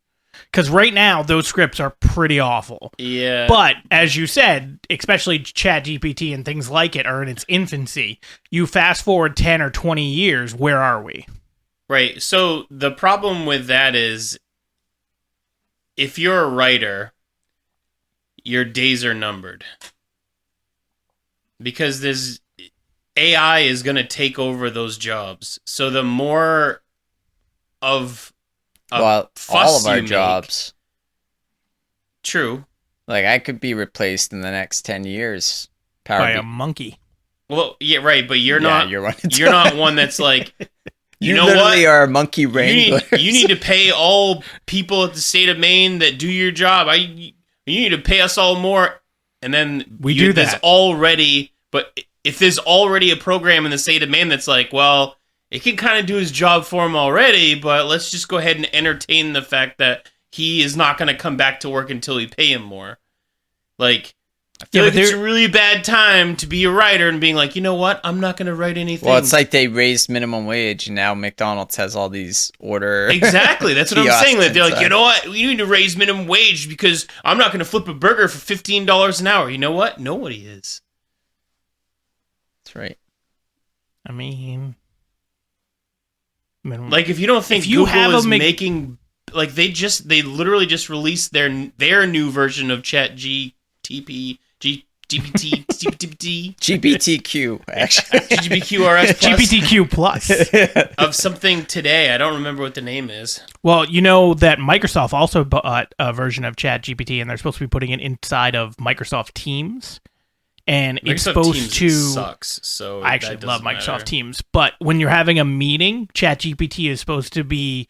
Because right now, those scripts are pretty awful. Yeah. But, as you said, especially ChatGPT and things like it are in its infancy. You fast forward 10 or 20 years, where are we? Right. So, the problem with that is, if you're a writer, your days are numbered. Because there's... AI is going to take over those jobs. So, the more of... Well, all of our jobs. True. Like, I could be replaced in the next 10 years. By a monkey. Well, yeah, right, but you're not you're not one that's like, you know literally what? are a monkey wrangler. You need to pay all people at the state of Maine that do your job. You need to pay us all more. And then we do that. But if there's already a program in the state of Maine that's like, well, it can kind of do his job for him already, but let's just go ahead and entertain the fact that he is not going to come back to work until we pay him more. Like, I feel like it's a really bad time to be a writer and being like, you know what? I'm not going to write anything. Well, it's like they raised minimum wage, and now McDonald's has all these order. Exactly. That's what I'm saying. That they're like, you know what? We need to raise minimum wage because I'm not going to flip a burger for $15 an hour. You know what? Nobody is. That's right. I mean... Like, if you don't think Google is making, like, they literally just released their new version of GPT, GPTQ, actually. GPTQRS plus. GPTQ plus. Of something today. I don't remember what the name is. Well, you know that Microsoft also bought a version of ChatGPT, and they're supposed to be putting it inside of Microsoft Teams. And Microsoft it's supposed Teams to sucks. So I actually love Microsoft Teams, but when you're having a meeting, ChatGPT is supposed to be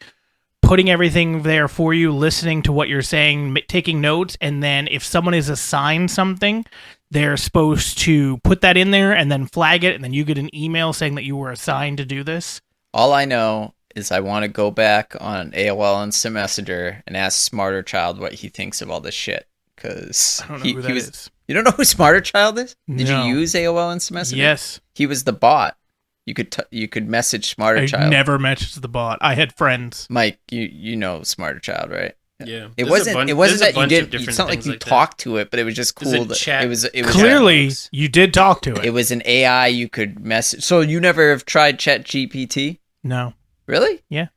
putting everything there for you, listening to what you're saying, taking notes, and then if someone is assigned something, they're supposed to put that in there and then flag it, and then you get an email saying that you were assigned to do this. All I know is I want to go back on AOL Instant Messenger and ask Smarter Child what he thinks of all this shit. Because I don't know who that is. You don't know who Smarter Child is? Did No. you use AOL Instant Messenger? Yes. He was the bot. You could message Smarter Child. I never messaged the bot. I had friends. Mike, you know Smarter Child, right? Yeah. It wasn't that you didn't. It's not like you talked to it, but it was just cool. It was clearly you did talk to it. It was an AI you could message. So you never have tried ChatGPT? No. Really? Yeah.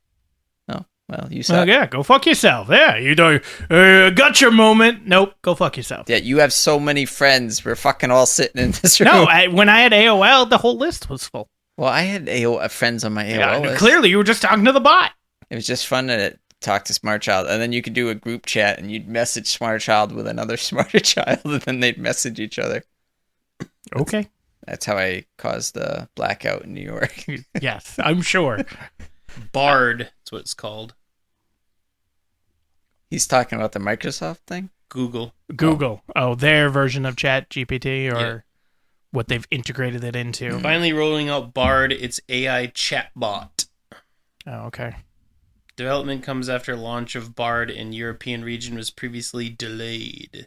Oh, well, you saw. Yeah, go fuck yourself. Yeah, you don't. Got your moment. Nope, go fuck yourself. Yeah, you have so many friends. We're fucking all sitting in this room. No, when I had AOL, the whole list was full. Well, I had friends on my AOL list. Clearly, you were just talking to the bot. It was just fun to talk to Smart Child, and then you could do a group chat, and you'd message Smart Child with another Smarter Child, and then they'd message each other. Okay. That's how I caused the blackout in New York. Yes, I'm sure. Bard, that's what it's called. He's talking about the Microsoft thing? Google. Oh, their version of ChatGPT, or what they've integrated it into. Finally rolling out Bard, its AI chatbot. Oh, okay. Development comes after launch of Bard in European region was previously delayed.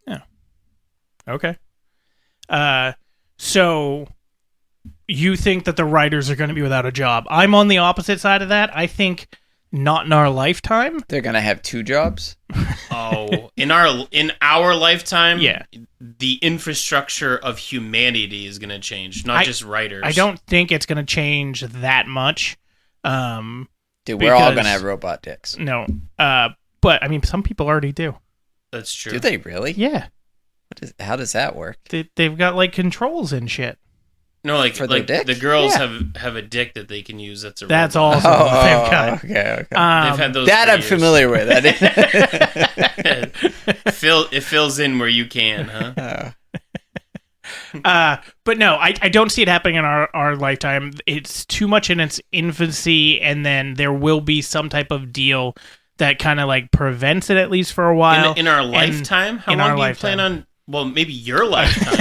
Yeah. Okay. So you think that the writers are going to be without a job? I'm on the opposite side of that. I think not in our lifetime. They're going to have two jobs? Oh, in our lifetime, yeah, the infrastructure of humanity is going to change, not just writers. I don't think it's going to change that much. Dude, we're all going to have robot dicks. No. But, I mean, some people already do. That's true. Do they really? Yeah. How does that work? They've got, like, controls and shit. No, like for their dick? The girls have a dick that they can use. That's also what they've got. Okay. They've had those that I'm years. familiar with. It fills in where you can, huh? But no, I don't see it happening in our lifetime. It's too much in its infancy, and then there will be some type of deal that kind of like prevents it at least for a while. In our lifetime? How long do you plan on? Well, maybe your lifetime.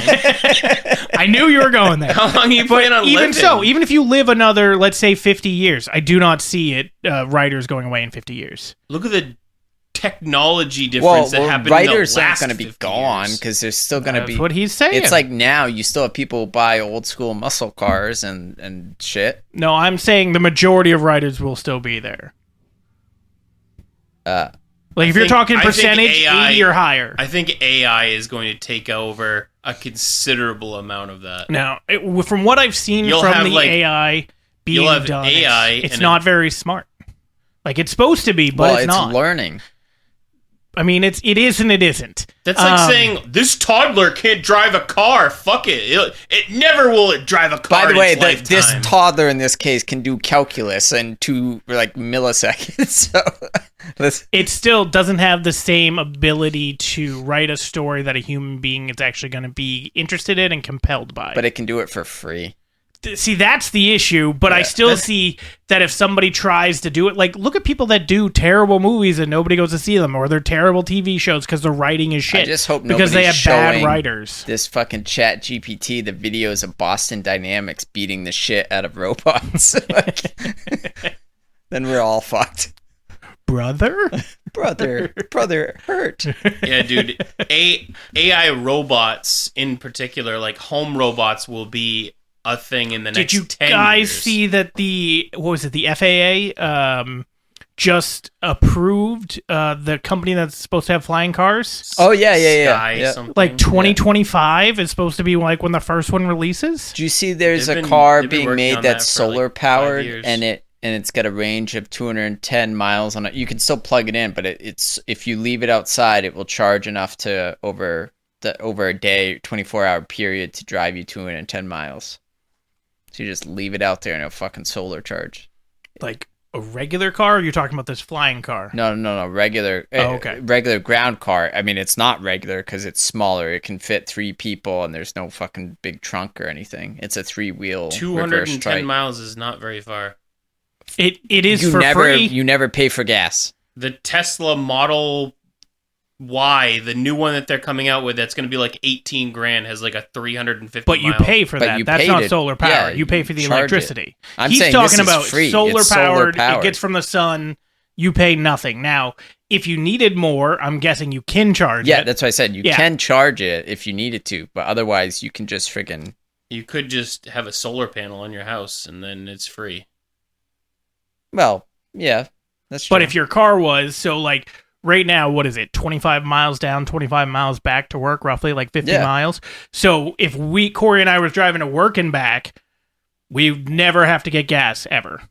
I knew you were going there. How long do you plan on living? Even so, even if you live another, let's say, 50 years, I do not see it writers going away in 50 years. Look at the technology difference that happened writers in the aren't last going to be gone because there's still going to be. That's what he's saying. It's like now you still have people who buy old school muscle cars and shit. No, I'm saying the majority of writers will still be there. If you're talking percentage, AI, 80 or higher. I think AI is going to take over a considerable amount of that. Now, from what I've seen from the AI being done, it's not very smart. Like, it's supposed to be, but it's not. It's learning. I mean, it is and it isn't. That's like saying, this toddler can't drive a car. Fuck it. It never will drive a car. By the way, this toddler in this case can do calculus in 2 milliseconds. So it still doesn't have the same ability to write a story that a human being is actually going to be interested in and compelled by. But it can do it for free. See, that's the issue, but I still see that if somebody tries to do it, like, look at people that do terrible movies and nobody goes to see them, or they're terrible TV shows because the writing is shit. I just hope because they have bad writers. This fucking Chat GPT, the videos of Boston Dynamics beating the shit out of robots. Then we're all fucked. Brother hurt. Yeah, dude. AI robots in particular, like home robots, will be a thing in the next 10 years. Did you guys see that the FAA just approved the company that's supposed to have flying cars? Oh, yeah. Like 2025 is supposed to be like when the first one releases? Do you see there's a car being made that's solar powered and it's got a range of 210 miles on it. You can still plug it in, but it's if you leave it outside, it will charge enough to over a day, 24-hour period to drive you 210 miles. So you just leave it out there and it'll fucking solar charge. Like a regular car, or you're talking about this flying car? No. Regular. Okay. Regular ground car. I mean, it's not regular because it's smaller. It can fit 3 people and there's no fucking big trunk or anything. It's a 3-wheel. 210 miles is not very far. It is free. You never pay for gas. The Tesla Model Y, the new one that they're coming out with, that's going to be like $18,000, has like a 350. But you pay for that. That's not solar power. Yeah, you pay for the electricity. He's talking about solar powered. It gets from the sun. You pay nothing. Now, if you needed more, I'm guessing you can charge it. Yeah, that's what I said. You can charge it if you needed to, but otherwise you can just friggin'. You could just have a solar panel on your house and then it's free. Well, yeah, that's true. But if your car was like. Right now, what is it? 25 miles down, 25 miles back to work, roughly, like 50 miles. So if Corey and I was driving to work and back, we'd never have to get gas, ever.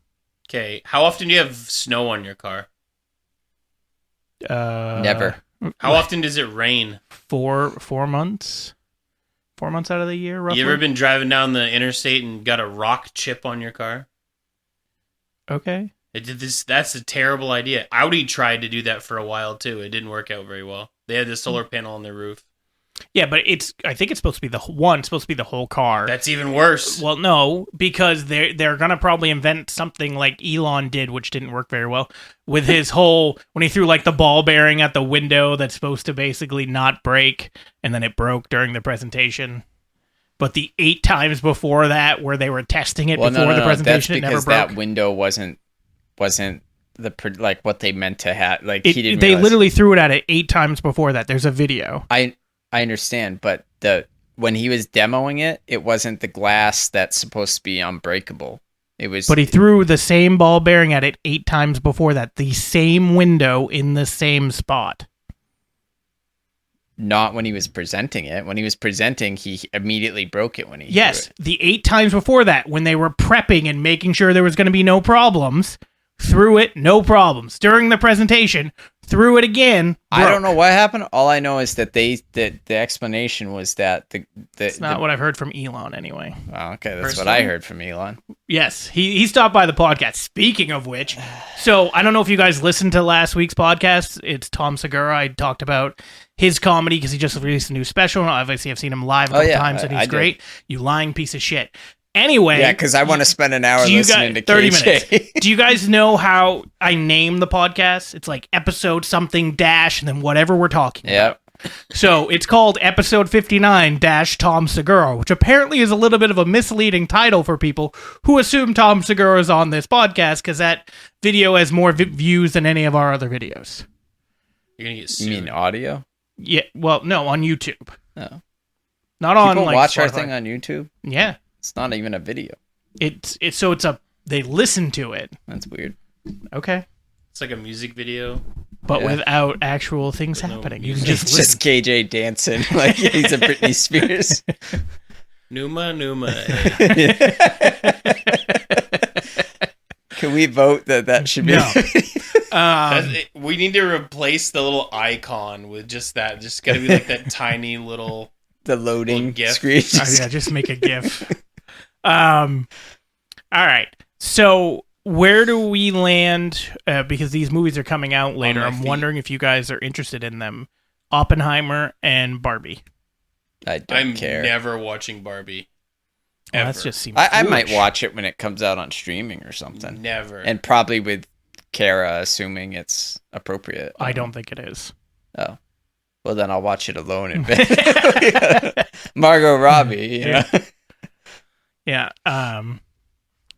Okay. How often do you have snow on your car? Never. How often does it rain? 4 months. 4 months out of the year, roughly. You ever been driving down the interstate and got a rock chip on your car? Okay. That's a terrible idea. Audi tried to do that for a while too. It didn't work out very well. They had the solar panel on their roof. Yeah, but I think it's supposed to be the whole car. That's even worse. Well, no, because they're gonna probably invent something like Elon did, which didn't work very well, with his whole when he threw like the ball bearing at the window that's supposed to basically not break, and then it broke during the presentation. But the 8 times before that, where they were testing it the presentation, it never broke. That window wasn't what they meant to have. Like he didn't. They literally threw it at it 8 times before that. There's a video. I understand, but when he was demoing it, it wasn't the glass that's supposed to be unbreakable. It was. But he threw the same ball bearing at it 8 times before that. The same window in the same spot. Not when he was presenting it. When he was presenting, he immediately broke it when he. Yes, threw it. The 8 times before that, when they were prepping and making sure there was going to be no problems. Threw it, no problems. During the presentation, threw it again. Broke. I don't know what happened. All I know is that the explanation was that That's not what I've heard from Elon anyway. Oh, okay, that's what I heard from Elon. Yes, he stopped by the podcast. Speaking of which, so I don't know if you guys listened to last week's podcast. It's Tom Segura. I talked about his comedy because he just released a new special. Obviously, I've seen him live a couple times, and he's great. You lying piece of shit. Anyway, yeah, because I want to spend an hour listening to 30 KJ. minutes. Do you guys know how I name the podcast? It's like episode something dash and then whatever we're talking about. So it's called episode 59 dash Tom Segura, which apparently is a little bit of a misleading title for people who assume Tom Segura is on this podcast because that video has more views than any of our other videos. You're gonna get You mean sued. audio? Yeah, well, no, on YouTube. No. Not on People like watch our Spotify. thing on YouTube? Yeah, It's not even a video. it's they listen to it. That's weird. Okay, It's like a music video. but Yeah. without actual things With no happening. You can music. just It's listen. just KJ dancing like he's a Britney Spears. Numa. Can we vote that should be? No. We need to replace the little icon with just that. Just gotta be like that tiny little. the loading Little GIF. screen? Yeah, just make a GIF. All right. So where do we land? Because these movies are coming out later. my I'm feet. wondering if you guys are interested in them. Oppenheimer and Barbie. I don't I'm care. never watching Barbie. Well, Ever. that's just seems I might foolish. watch it when it comes out on streaming or something. Never. And probably with Kara, assuming it's appropriate. I don't think it is. Oh. Well, then I'll watch it alone in bed. Margot Robbie, you know? Yeah.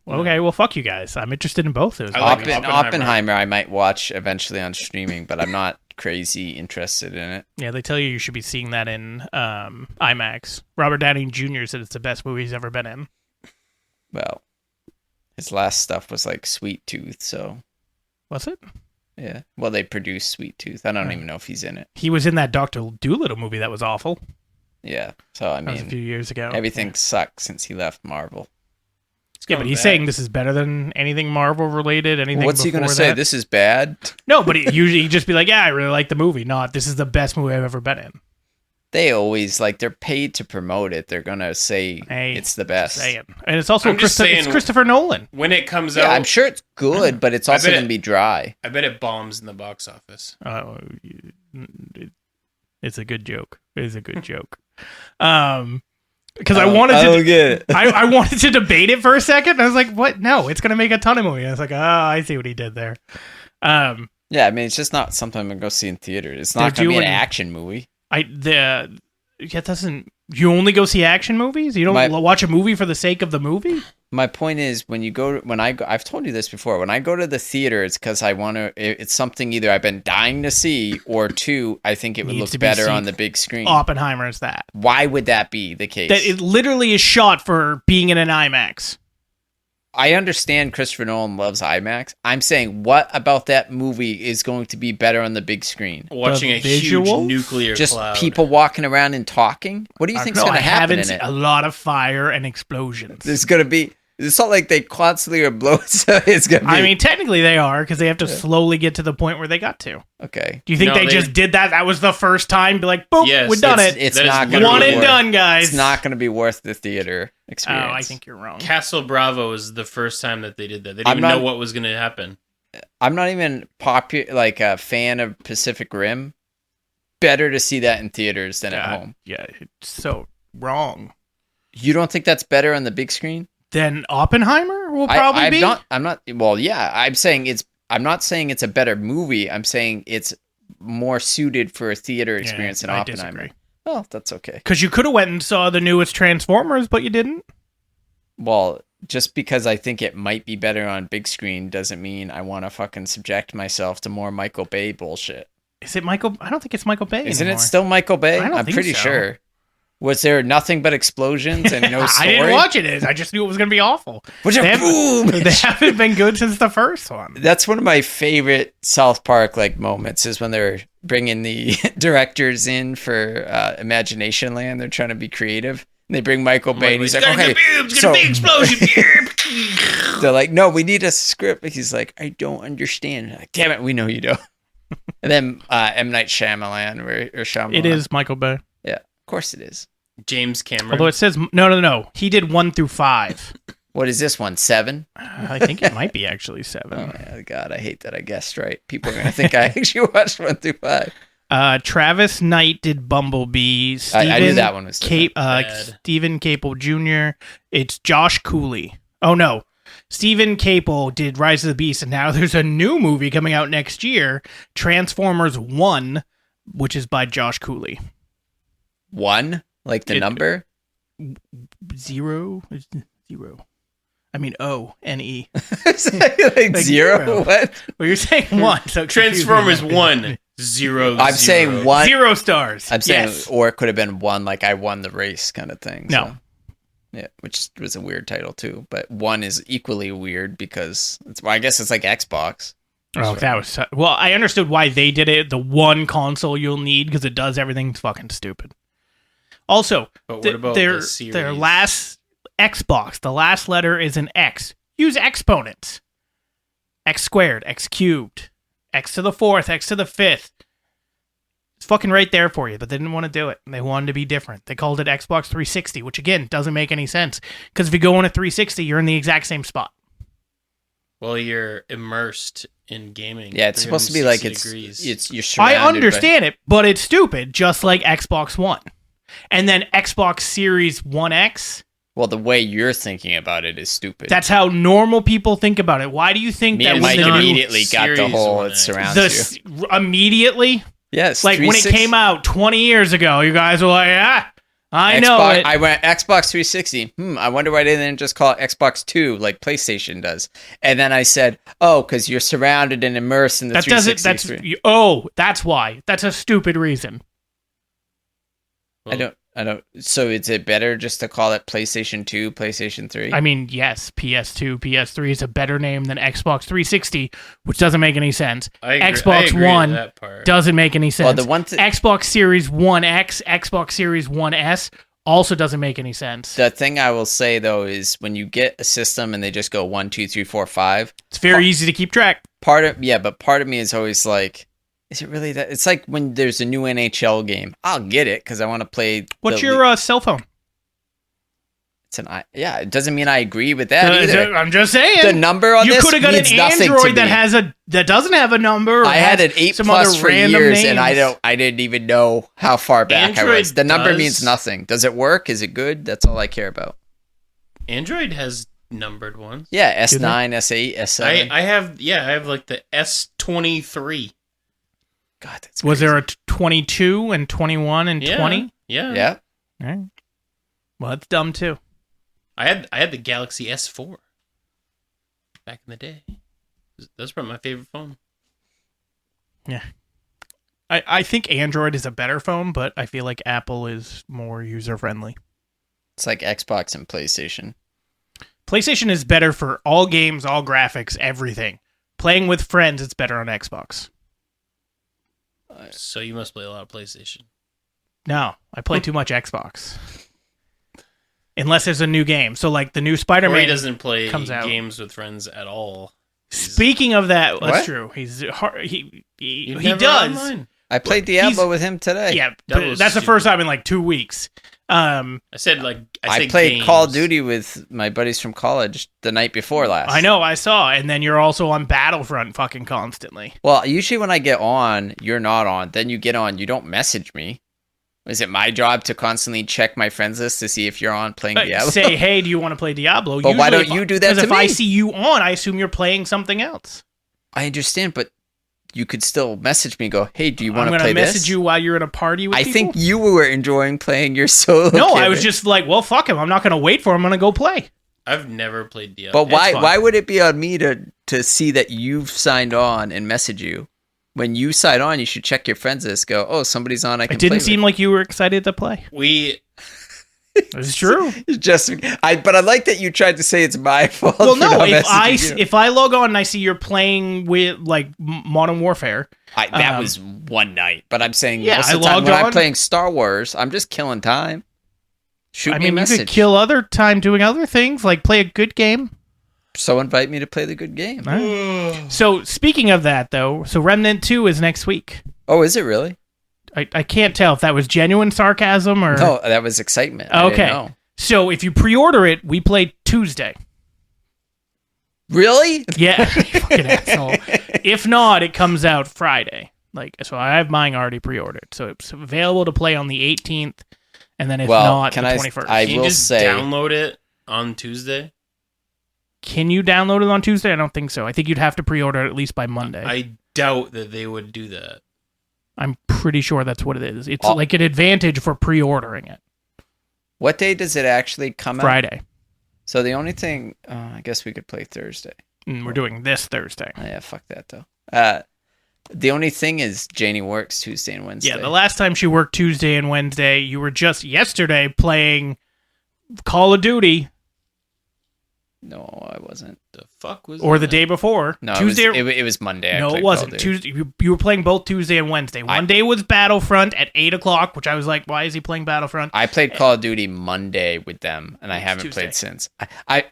Okay. Well, fuck you guys. I'm interested in both those. I like Oppenheimer I might watch eventually on streaming, but I'm not crazy interested in it. Yeah, they tell you should be seeing that in IMAX. Robert Downey Jr. said it's the best movie he's ever been in. Well, his last stuff was like Sweet Tooth, so Was it? yeah. Well, they produced Sweet Tooth. I don't even know if he's in it. He was in that Dr. Dolittle movie that was awful. Yeah. So I That was a few mean, years ago. everything sucks since he left Marvel. It's Yeah, going but he's back. saying this is better than anything Marvel related. Anything. What's he going gonna to say? This is bad. No, but usually he'd just be like, "Yeah, I really like the movie." Not, "This is the best movie I've ever been in." They always they're paid to promote it. They're gonna say Hey, it's the best. Saying, and it's also I'm just it's saying- Christopher Nolan. When it comes Yeah, out, I'm sure it's good, but it's I also bet gonna be dry. I bet it bombs in the box office. It's a good joke. It is a good joke. Because I wanted I to. don't get it. I wanted to debate it for a second. I was like, "What? No, it's gonna make a ton of money." I was like, "Oh, I see what he did there." Yeah, I mean, it's just not something I'm gonna go see in theaters. It's not They're gonna be an doing- action movie. It doesn't. You only go see action movies? You don't watch a movie for the sake of the movie? My point is, I've told you this before. When I go to the theater, it's because I want to. It's something either I've been dying to see, or two, I think it would Needs look to be better seen. on the big screen. Oppenheimer is that. Why would that be the case? That it literally is shot for being in an IMAX. I understand Christopher Nolan loves IMAX. I'm saying, what about that movie is going to be better on the big screen? Watching a visuals? huge nuclear Just cloud. people walking around and talking? What do you think's No, going I to happen haven't in seen it? a lot of fire and explosions. There's going to be. It's not like they constantly are blowing. So it's going to be. I mean, technically they are because they have to slowly get to the point where they got to. okay. Do you think No, they they- just did that? That was the first time? Be like, boop, Yes, we've done it. It's That is not going to One be and worth, done, guys. It's not going to be worth the theater Oh, experience. I think you're wrong. Castle Bravo was the first time that they did that. They I'm didn't even not- know what was going to happen. I'm not even a fan of Pacific Rim. Better to see that in theaters than at home. Yeah, it's so wrong. You don't think that's better on the big screen? Then Oppenheimer will probably be. I'm not. Well, yeah. I'm saying it's. I'm not saying it's a better movie. I'm saying it's more suited for a theater experience than I Oppenheimer. disagree. Well, that's okay. Because you could have went and saw the newest Transformers, but you didn't. Well, just because I think it might be better on big screen doesn't mean I want to fucking subject myself to more Michael Bay bullshit. Is it Michael? I don't think it's Michael Bay Isn't anymore. it still Michael Bay? I don't I'm think pretty so. sure. Was there nothing but explosions and no story? I didn't watch it. I just knew it was going to be awful. Which They boom! haven't, they haven't been good since the first one. That's one of my favorite South Park moments is when they're bringing the directors in for Imagination Land. They're trying to be creative. And they bring Michael Bay, and he's like, "Okay, so they're like, no, we need a script." He's like, "I don't understand." I'm like, damn it, we know you don't. And then M. Night Shyamalan, or Shyamalan. It is Michael Bay. Yeah, of course it is. James Cameron. Although it says no. He did 1 through 5. What is this one? 7? I think it might be actually 7. Oh my god, I hate that I guessed right. People are gonna think I actually watched 1 through 5. Travis Knight did Bumblebee. I knew that one was bad. Stephen Capel Jr. It's Josh Cooley. Oh no, Stephen Capel did Rise of the Beast, and now there's a new movie coming out next year, Transformers 1, which is by Josh Cooley. 1, like the number. 0. I mean O-N-E. Like 0? zero. What? Well, you're saying 1. So Transformers 1. Zero. I'm saying one. 0 stars. I'm saying, yes. or it could have been one, like I won the race kind of thing. No. So. Yeah, which was a weird title too. But one is equally weird because I guess it's like Xbox. Oh, that was well. I understood why they did it. The one console you'll need because it does everything fucking stupid. Also, but what about their the series? Their last Xbox, the last letter is an X. Use exponents. X squared, X cubed, X to the 4th, X to the 5th. It's fucking right there for you, but they didn't want to do it. They wanted to be different. They called it Xbox 360, which again doesn't make any sense because if you go on a 360, you're in the exact same spot. Well, you're immersed in gaming. Yeah, it's supposed to be like it's you're surrounded. I understand it, but it's stupid, just like Xbox One. And then Xbox Series 1X. Well, the way you're thinking about it is stupid. That's how normal people think about it. Why do you think Me that and when Mike the new immediately got the whole it surrounds you. Immediately? Yes. Like when it came out 20 years ago, you guys were like, I know it. I went Xbox 360. I wonder why they didn't just call it Xbox 2 like PlayStation does. And then I said, because you're surrounded and immersed in the 360. That's why. That's a stupid reason. Well, I don't. So is it better just to call it PlayStation 2, PlayStation 3? I mean, yes, PS2, PS3 is a better name than Xbox 360, which doesn't make any sense. Xbox One doesn't make any sense. Well, Xbox Series 1X, Xbox Series 1S also doesn't make any sense. The thing I will say, though, is when you get a system and they just go 1, 2, 3, 4, 5. It's very easy to keep track. Part of me is always like, is it really that? It's like when there's a new NHL game. I'll get it because I want to play. What's your cell phone? It doesn't mean I agree with that either. I'm just saying. The number on this means nothing to me. You could have got an Android that doesn't have a number. I had an 8+ for years, names. And I didn't even know how far back I was. The number means nothing. Does it work? Is it good? That's all I care about. Android has numbered ones. Yeah, S9, S8, S7. I have like the S23. God, that's was crazy. there a 22 and 21 and 20? Yeah. All right. Well, that's dumb too. I had the Galaxy S4 back in the day. That's probably my favorite phone. Yeah. I think Android is a better phone, but I feel like Apple is more user friendly. It's like Xbox and PlayStation. PlayStation is better for all games, all graphics, everything. Playing with friends, it's better on Xbox. So you must play a lot of PlayStation. No, I play too much Xbox. Unless there's a new game. So like the new Spider-Man He doesn't play comes out. games with friends at all. Speaking of that, that's true. He does. Online? I played Diablo with him today. Yeah, but that's the first time in like 2 weeks. I played games. Call of Duty with my buddies from college the night before last. I know, I saw. And then you're also on Battlefront fucking constantly. Well, usually when I get on, you're not on. Then you get on, you don't message me. Is it my job to constantly check my friends list to see if you're on playing Diablo? Say, hey, do you want to play Diablo? But why don't you do that to me? Because if I see you on, I assume you're playing something else. I understand, but you could still message me and go, hey, do you want to play this? I'm going to message you while you're in a party with people? I think you were enjoying playing your solo. No, I was just like, well, fuck him. I'm not going to wait for him. I'm going to go play. I've never played Diablo. But why would it be on me to see that you've signed on and message you? When you sign on, you should check your friends list. Go, oh, somebody's on. I can. It didn't seem like you were excited to play. It's true. But I like that you tried to say it's my fault. Well, no. If I log on and I see you're playing with like Modern Warfare, that was one night. But I'm saying most of the time when I'm playing Star Wars, I'm just killing time. Shoot me a message. You could kill other time doing other things, like play a good game. So invite me to play the good game. Right. So speaking of that, though, Remnant 2 is next week. Oh, is it really? I can't tell if that was genuine sarcasm or... No, that was excitement. Okay. So if you pre-order it, we play Tuesday. Really? Yeah. Fucking asshole. If not, it comes out Friday. So I have mine already pre-ordered. So it's available to play on the 18th, and then if not, the 21st. Can you just download it on Tuesday? Can you download it on Tuesday? I don't think so. I think you'd have to pre-order it at least by Monday. I doubt that they would do that. I'm pretty sure that's what it is. It's like an advantage for pre-ordering it. What day does it actually come out? Friday. So the only thing, I guess we could play Thursday. We're doing this Thursday. Oh, yeah, fuck that though. The only thing is Janie works Tuesday and Wednesday. Yeah, the last time she worked Tuesday and Wednesday, you were just yesterday playing Call of Duty. No, I wasn't. The fuck was Or that? the day before. No, Tuesday. it was Monday. No, it wasn't. Tuesday. You were playing both Tuesday and Wednesday. One day was Battlefront at 8 o'clock, which I was like, why is he playing Battlefront? I played Call of Duty Monday with them, and I haven't Tuesday. played since.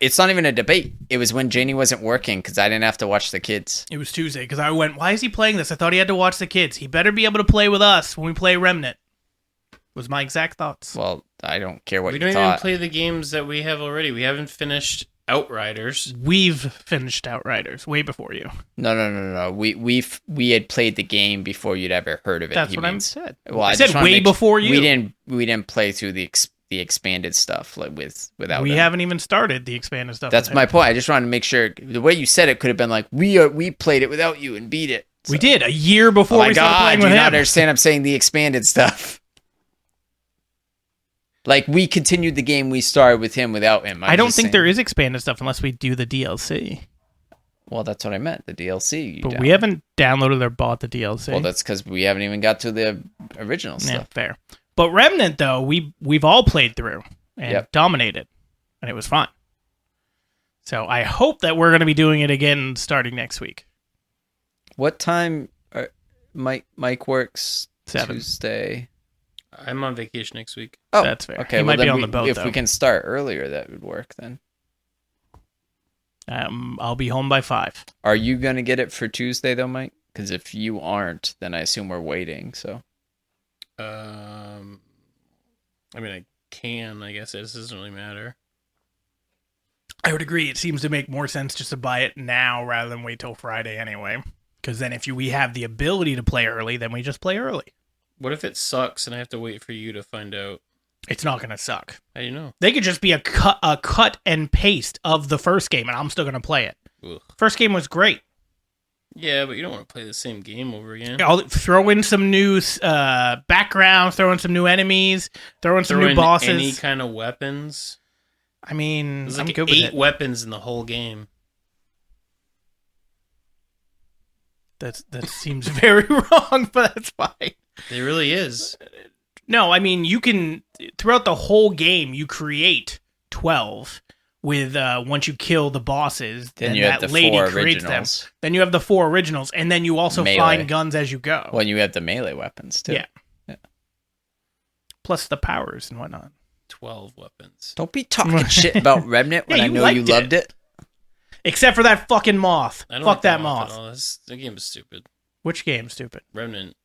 It's not even a debate. It was when Janie wasn't working because I didn't have to watch the kids. It was Tuesday because I went, why is he playing this? I thought he had to watch the kids. He better be able to play with us when we play Remnant. Was my exact thoughts. Well, I don't care what We you don't thought. even play the games that we have already. We haven't finished Outriders. We've finished Outriders way before you. No. We had played the game before you'd ever heard of it. That's he what I means. said. Well, I just said wanna way make before you. We didn't play through the expanded stuff like without. We him. haven't even started the expanded stuff. That's with my him. point. I just wanted to make sure the way you said it could have been like we played it without you and beat it. We did a year before Oh my we started god! playing Do with you him. not understand? I'm saying the expanded stuff. Like we continued the game we started with him without him. I don't think there is expanded stuff unless we do the DLC. Well, that's what I meant. The DLC. But we haven't downloaded or bought the DLC. Well, that's because we haven't even got to the original yeah, stuff. fair. But Remnant, though, we've all played through and Yep. dominated, and it was fun. So I hope that we're going to be doing it again starting next week. What time? Mike works 7. Tuesday. I'm on vacation next week. Oh, That's fair. Okay, He might well, be then on the boat, if though. we can start earlier, that would work. Then I'll be home by 5. are you gonna get it for Tuesday though, Mike? Because if you aren't, then I assume we're waiting. So I mean, I can. I guess it doesn't really matter. I would agree. It seems to make more sense just to buy it now rather than wait till Friday anyway. Because then if we have the ability to play early, then we just play early. What if it sucks and I have to wait for you to find out? It's not going to suck. How do you know? They could just be a cut and paste of the first game, and I'm still going to play it. Ugh. First game was great. Yeah, but you don't want to play the same game over again. I'll throw in some new background, throw in some new enemies, throw in some new bosses. Any kind of weapons. I mean, There's I'm like good with 8 it. weapons in the whole game. That seems very wrong, but that's fine. It really is. No, I mean, you can, throughout the whole game, you create 12 with, once you kill the bosses, then and you have that the lady 4 creates originals. them. Then you have the 4 originals, and then you also Melee. find guns as you go. Well, you have the melee weapons too. Yeah. Plus the powers and whatnot. 12 weapons. Don't be talking shit about Remnant when Yeah, I you know you liked loved it. Except for that fucking moth. I don't Fuck like that at moth. all. The game is stupid. Which game, stupid? Remnant.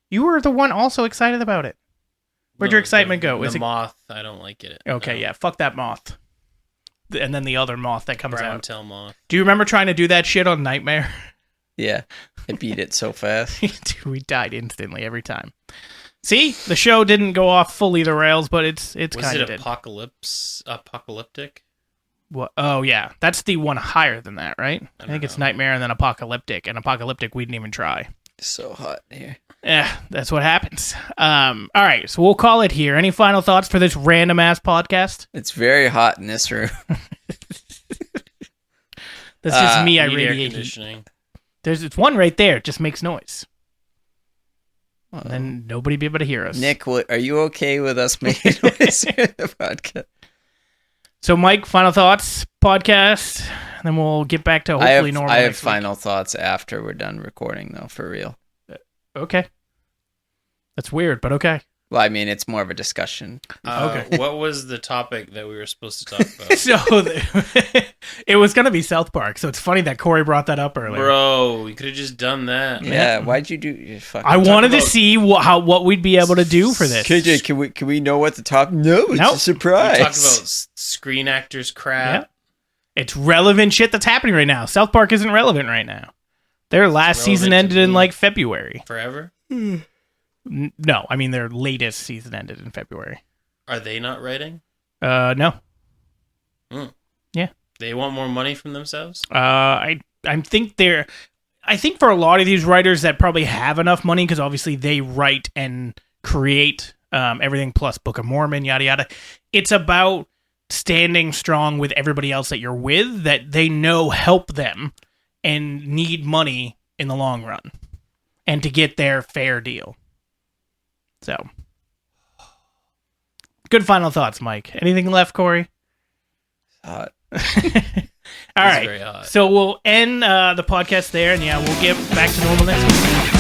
You were the one also excited about it. Where'd your excitement go? The Is it moth, I don't like it. okay? No. Yeah, fuck that moth. And then the other moth that comes Brown out. tail moth. Do you remember trying to do that shit on Nightmare? Yeah, I beat it so fast. Dude, we died instantly every time. See, the show didn't go off fully the rails, but it's Was kind it of did. apocalyptic? What? Oh yeah, that's the one higher than that, right? I think it's know. Nightmare and then Apocalyptic, and Apocalyptic we didn't even try. So hot in here. Yeah, that's what happens. All right, so we'll call it here. Any final thoughts for this random ass podcast? It's very hot in this room. That's just me. I Need air radiate heat. conditioning. It's one right there. It just makes noise. And then nobody be able to hear us. Nick, are you okay with us making noise in the podcast? So, Mike, final thoughts, podcast, and then we'll get back to hopefully normal. I have next week. final thoughts after we're done recording, though, for real. Okay. That's weird, but okay. Well, I mean, it's more of a discussion. Okay. What was the topic that we were supposed to talk about? So, it was going to be South Park, so it's funny that Corey brought that up earlier. Bro, you could have just done that. Yeah, why'd you do? You fucking I wanted to about- see what we'd be able to do for this. KJ, can we know what the top? No, it's Nope. a surprise. We talked about screen actors crap. Yeah. It's relevant shit that's happening right now. South Park isn't relevant right now. Their last season relevant to ended in me. like February. Forever? No, I mean their latest season ended in February. Are they not writing? No. They want more money from themselves? I think I think for a lot of these writers that probably have enough money because obviously they write and create everything plus Book of Mormon, yada yada. It's about standing strong with everybody else that you're with that they know help them and need money in the long run. and to get their fair deal. So, good final thoughts, Mike. Anything left, Corey? Hot. All right. So we'll end the podcast there, and we'll get back to normal next week.